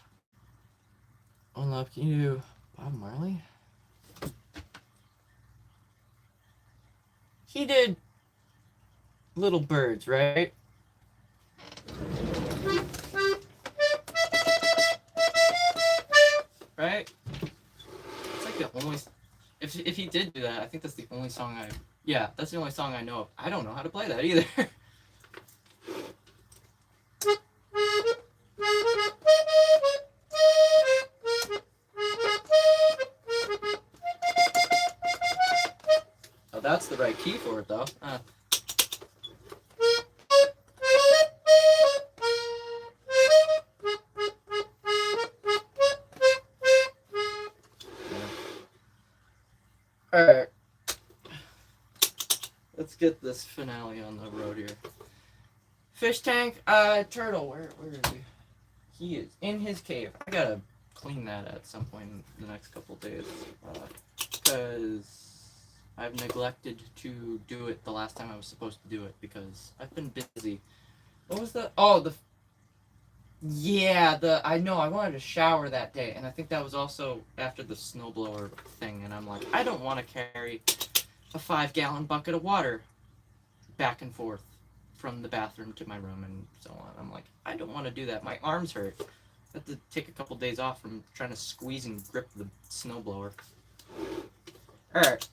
One Love, can you do Bob Marley? He did Little Birds, right? Right? It's like the only... If he did do that, I think that's the only song that's the only song I know of. I don't know how to play that either. Oh, that's the right key for it, though. Alright. Let's get this finale on the road here. Fish tank, turtle, where is he? He is in his cave. I gotta clean that at some point in the next couple days. Because I've neglected to do it the last time I was supposed to do it because I've been busy. What was the... Oh, I know, I wanted to shower that day, and I think that was also after the snowblower thing, and I'm like, I don't want to carry a 5-gallon bucket of water back and forth from the bathroom to my room and so on. I'm like, I don't want to do that. My arms hurt. I have to take a couple days off from trying to squeeze and grip the snowblower. Alright.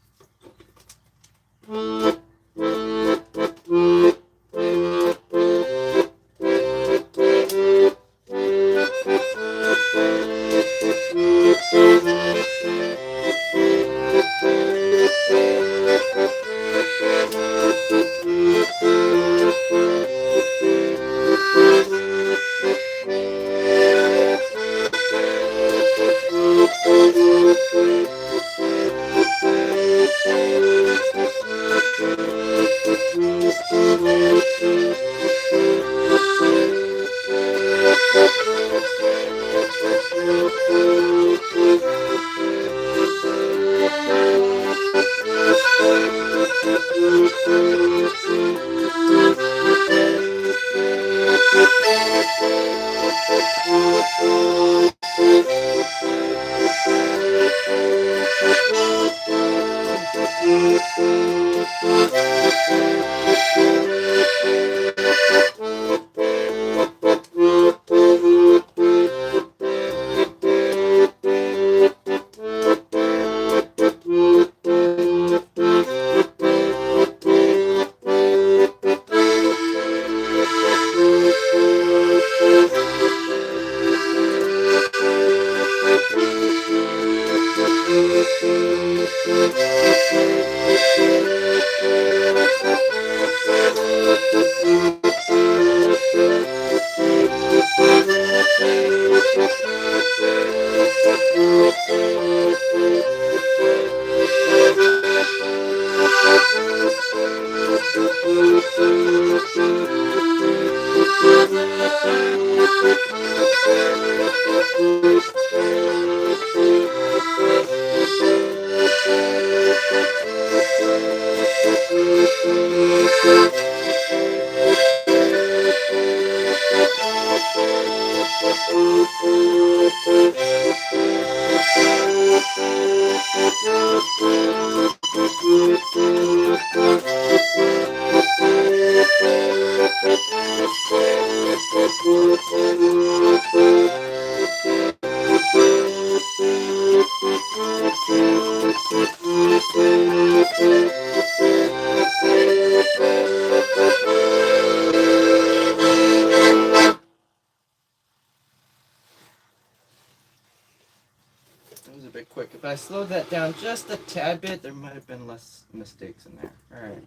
That was a bit quick. If I slowed that down just a tad bit, there might have been less mistakes in there. Alright.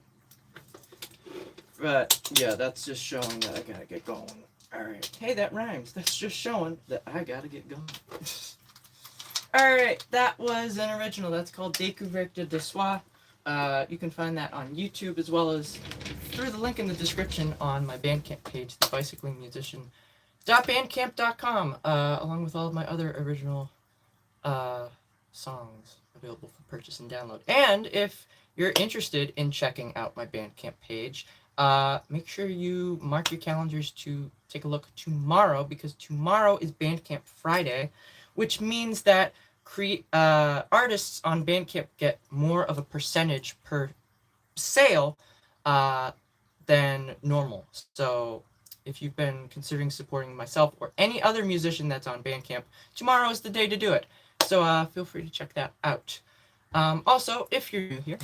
But, yeah, that's just showing that I gotta get going. Alright. Hey, that rhymes. That's just showing that I gotta get going. Alright, that was an original. That's called Découverte de Soi. You can find that on YouTube as well as through the link in the description on my Bandcamp page, thebicyclingmusician.bandcamp.com, along with all of my other original songs available for purchase and download. And if you're interested in checking out my Bandcamp page, make sure you mark your calendars to take a look tomorrow, because tomorrow is Bandcamp Friday, which means that artists on Bandcamp get more of a percentage per sale than normal. So if you've been considering supporting myself or any other musician that's on Bandcamp, tomorrow is the day to do it. So feel free to check that out. Also, if you're new here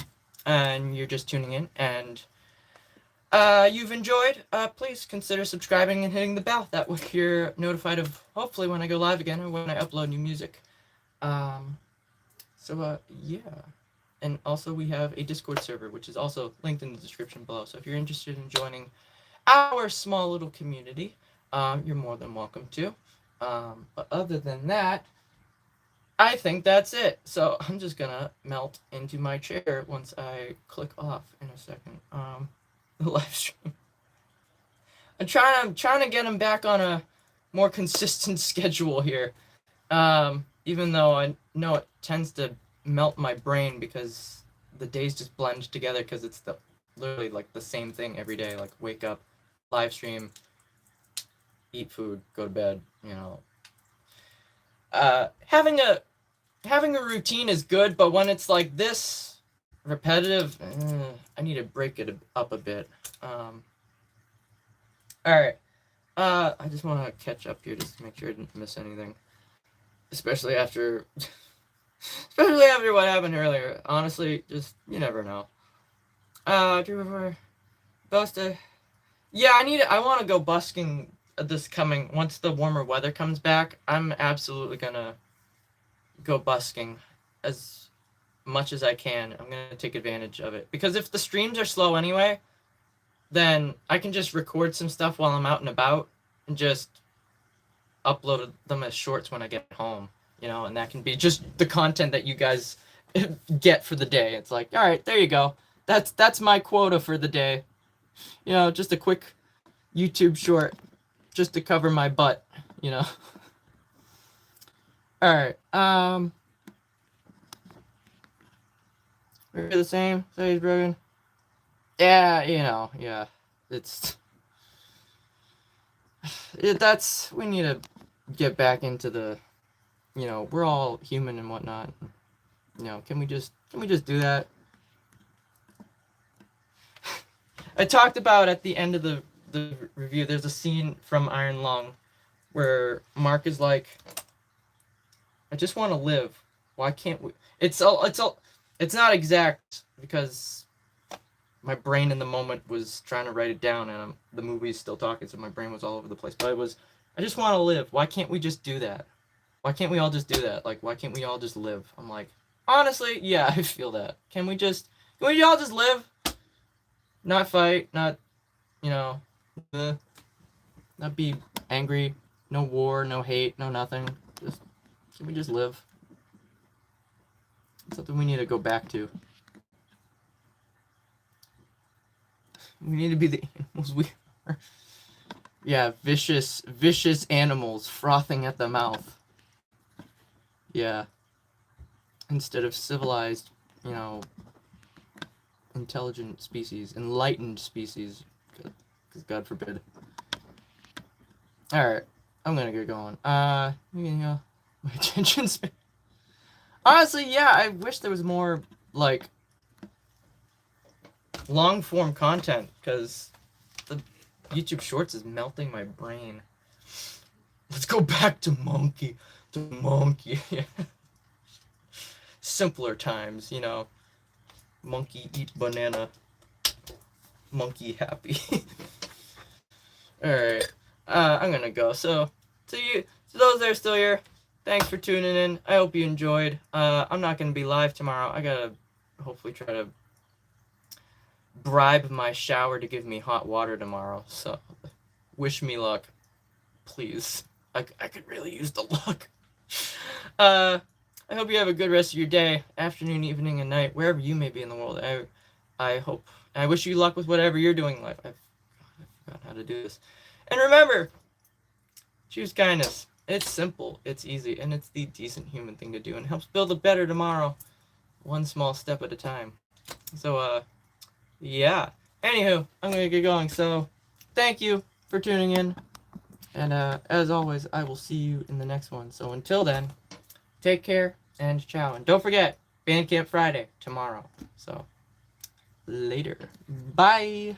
and you're just tuning in and you've enjoyed, please consider subscribing and hitting the bell. That way you're notified of hopefully when I go live again or when I upload new music. Yeah. And also we have a Discord server, which is also linked in the description below. So if you're interested in joining our small little community, you're more than welcome to. But other than that, I think that's it. So I'm just gonna melt into my chair once I click off in a second. The live stream. I'm trying to get him back on a more consistent schedule here. Even though I know it tends to melt my brain because the days just blend together because it's literally like the same thing every day. Like wake up, live stream, eat food, go to bed. You know, having a routine is good, but when it's like this repetitive, I need to break it up a bit. Alright. I just want to catch up here just to make sure I didn't miss anything. Especially after what happened earlier. Honestly, just, you never know. Busta. Yeah, I want to go busking this coming, once the warmer weather comes back. I'm absolutely gonna go busking as much as I can. I'm gonna take advantage of it. Because if the streams are slow anyway, then I can just record some stuff while I'm out and about and just upload them as shorts when I get home, and that can be just the content that you guys get for the day. It's like, all right, there you go. That's my quota for the day. Just a quick YouTube short just to cover my butt, All right. We're the same. Say he's broken. Yeah, yeah. We need to get back into the, we're all human and whatnot. Can we just do that? I talked about at the end of the review, there's a scene from Iron Lung where Mark is like, I just want to live. Why can't we? It's not exact because my brain in the moment was trying to write it down, and the movie's still talking, so my brain was all over the place. But it was, I just want to live. Why can't we just do that? Why can't we all just do that? Like, why can't we all just live? I'm like, honestly, yeah, I feel that. Can we all just live? Not fight, not, not be angry, no war, no hate, no nothing. Can we just live? It's something we need to go back to. We need to be the animals we are. Yeah, vicious animals frothing at the mouth. Yeah. Instead of civilized, intelligent species, enlightened species. Because God forbid. Alright, I'm gonna get going. My attention span. Honestly, yeah, I wish there was more, like, long-form content, because the YouTube Shorts is melting my brain. Let's go back to monkey. Simpler times, Monkey eat banana. Monkey happy. Alright. I'm gonna go. So, to those that are still here, thanks for tuning in. I hope you enjoyed. I'm not gonna be live tomorrow. I gotta hopefully try to bribe my shower to give me hot water tomorrow. So, wish me luck. Please. I could really use the luck. I hope you have a good rest of your day, afternoon, evening, and night, wherever you may be in the world. I wish you luck with whatever you're doing in life. I forgot how to do this. And remember, choose kindness. It's simple, it's easy, and it's the decent human thing to do, and helps build a better tomorrow, one small step at a time. So, yeah. Anywho, I'm gonna get going. So, thank you for tuning in. And as always, I will see you in the next one. So until then, take care and ciao. And don't forget, Bandcamp Friday tomorrow. So later. Bye.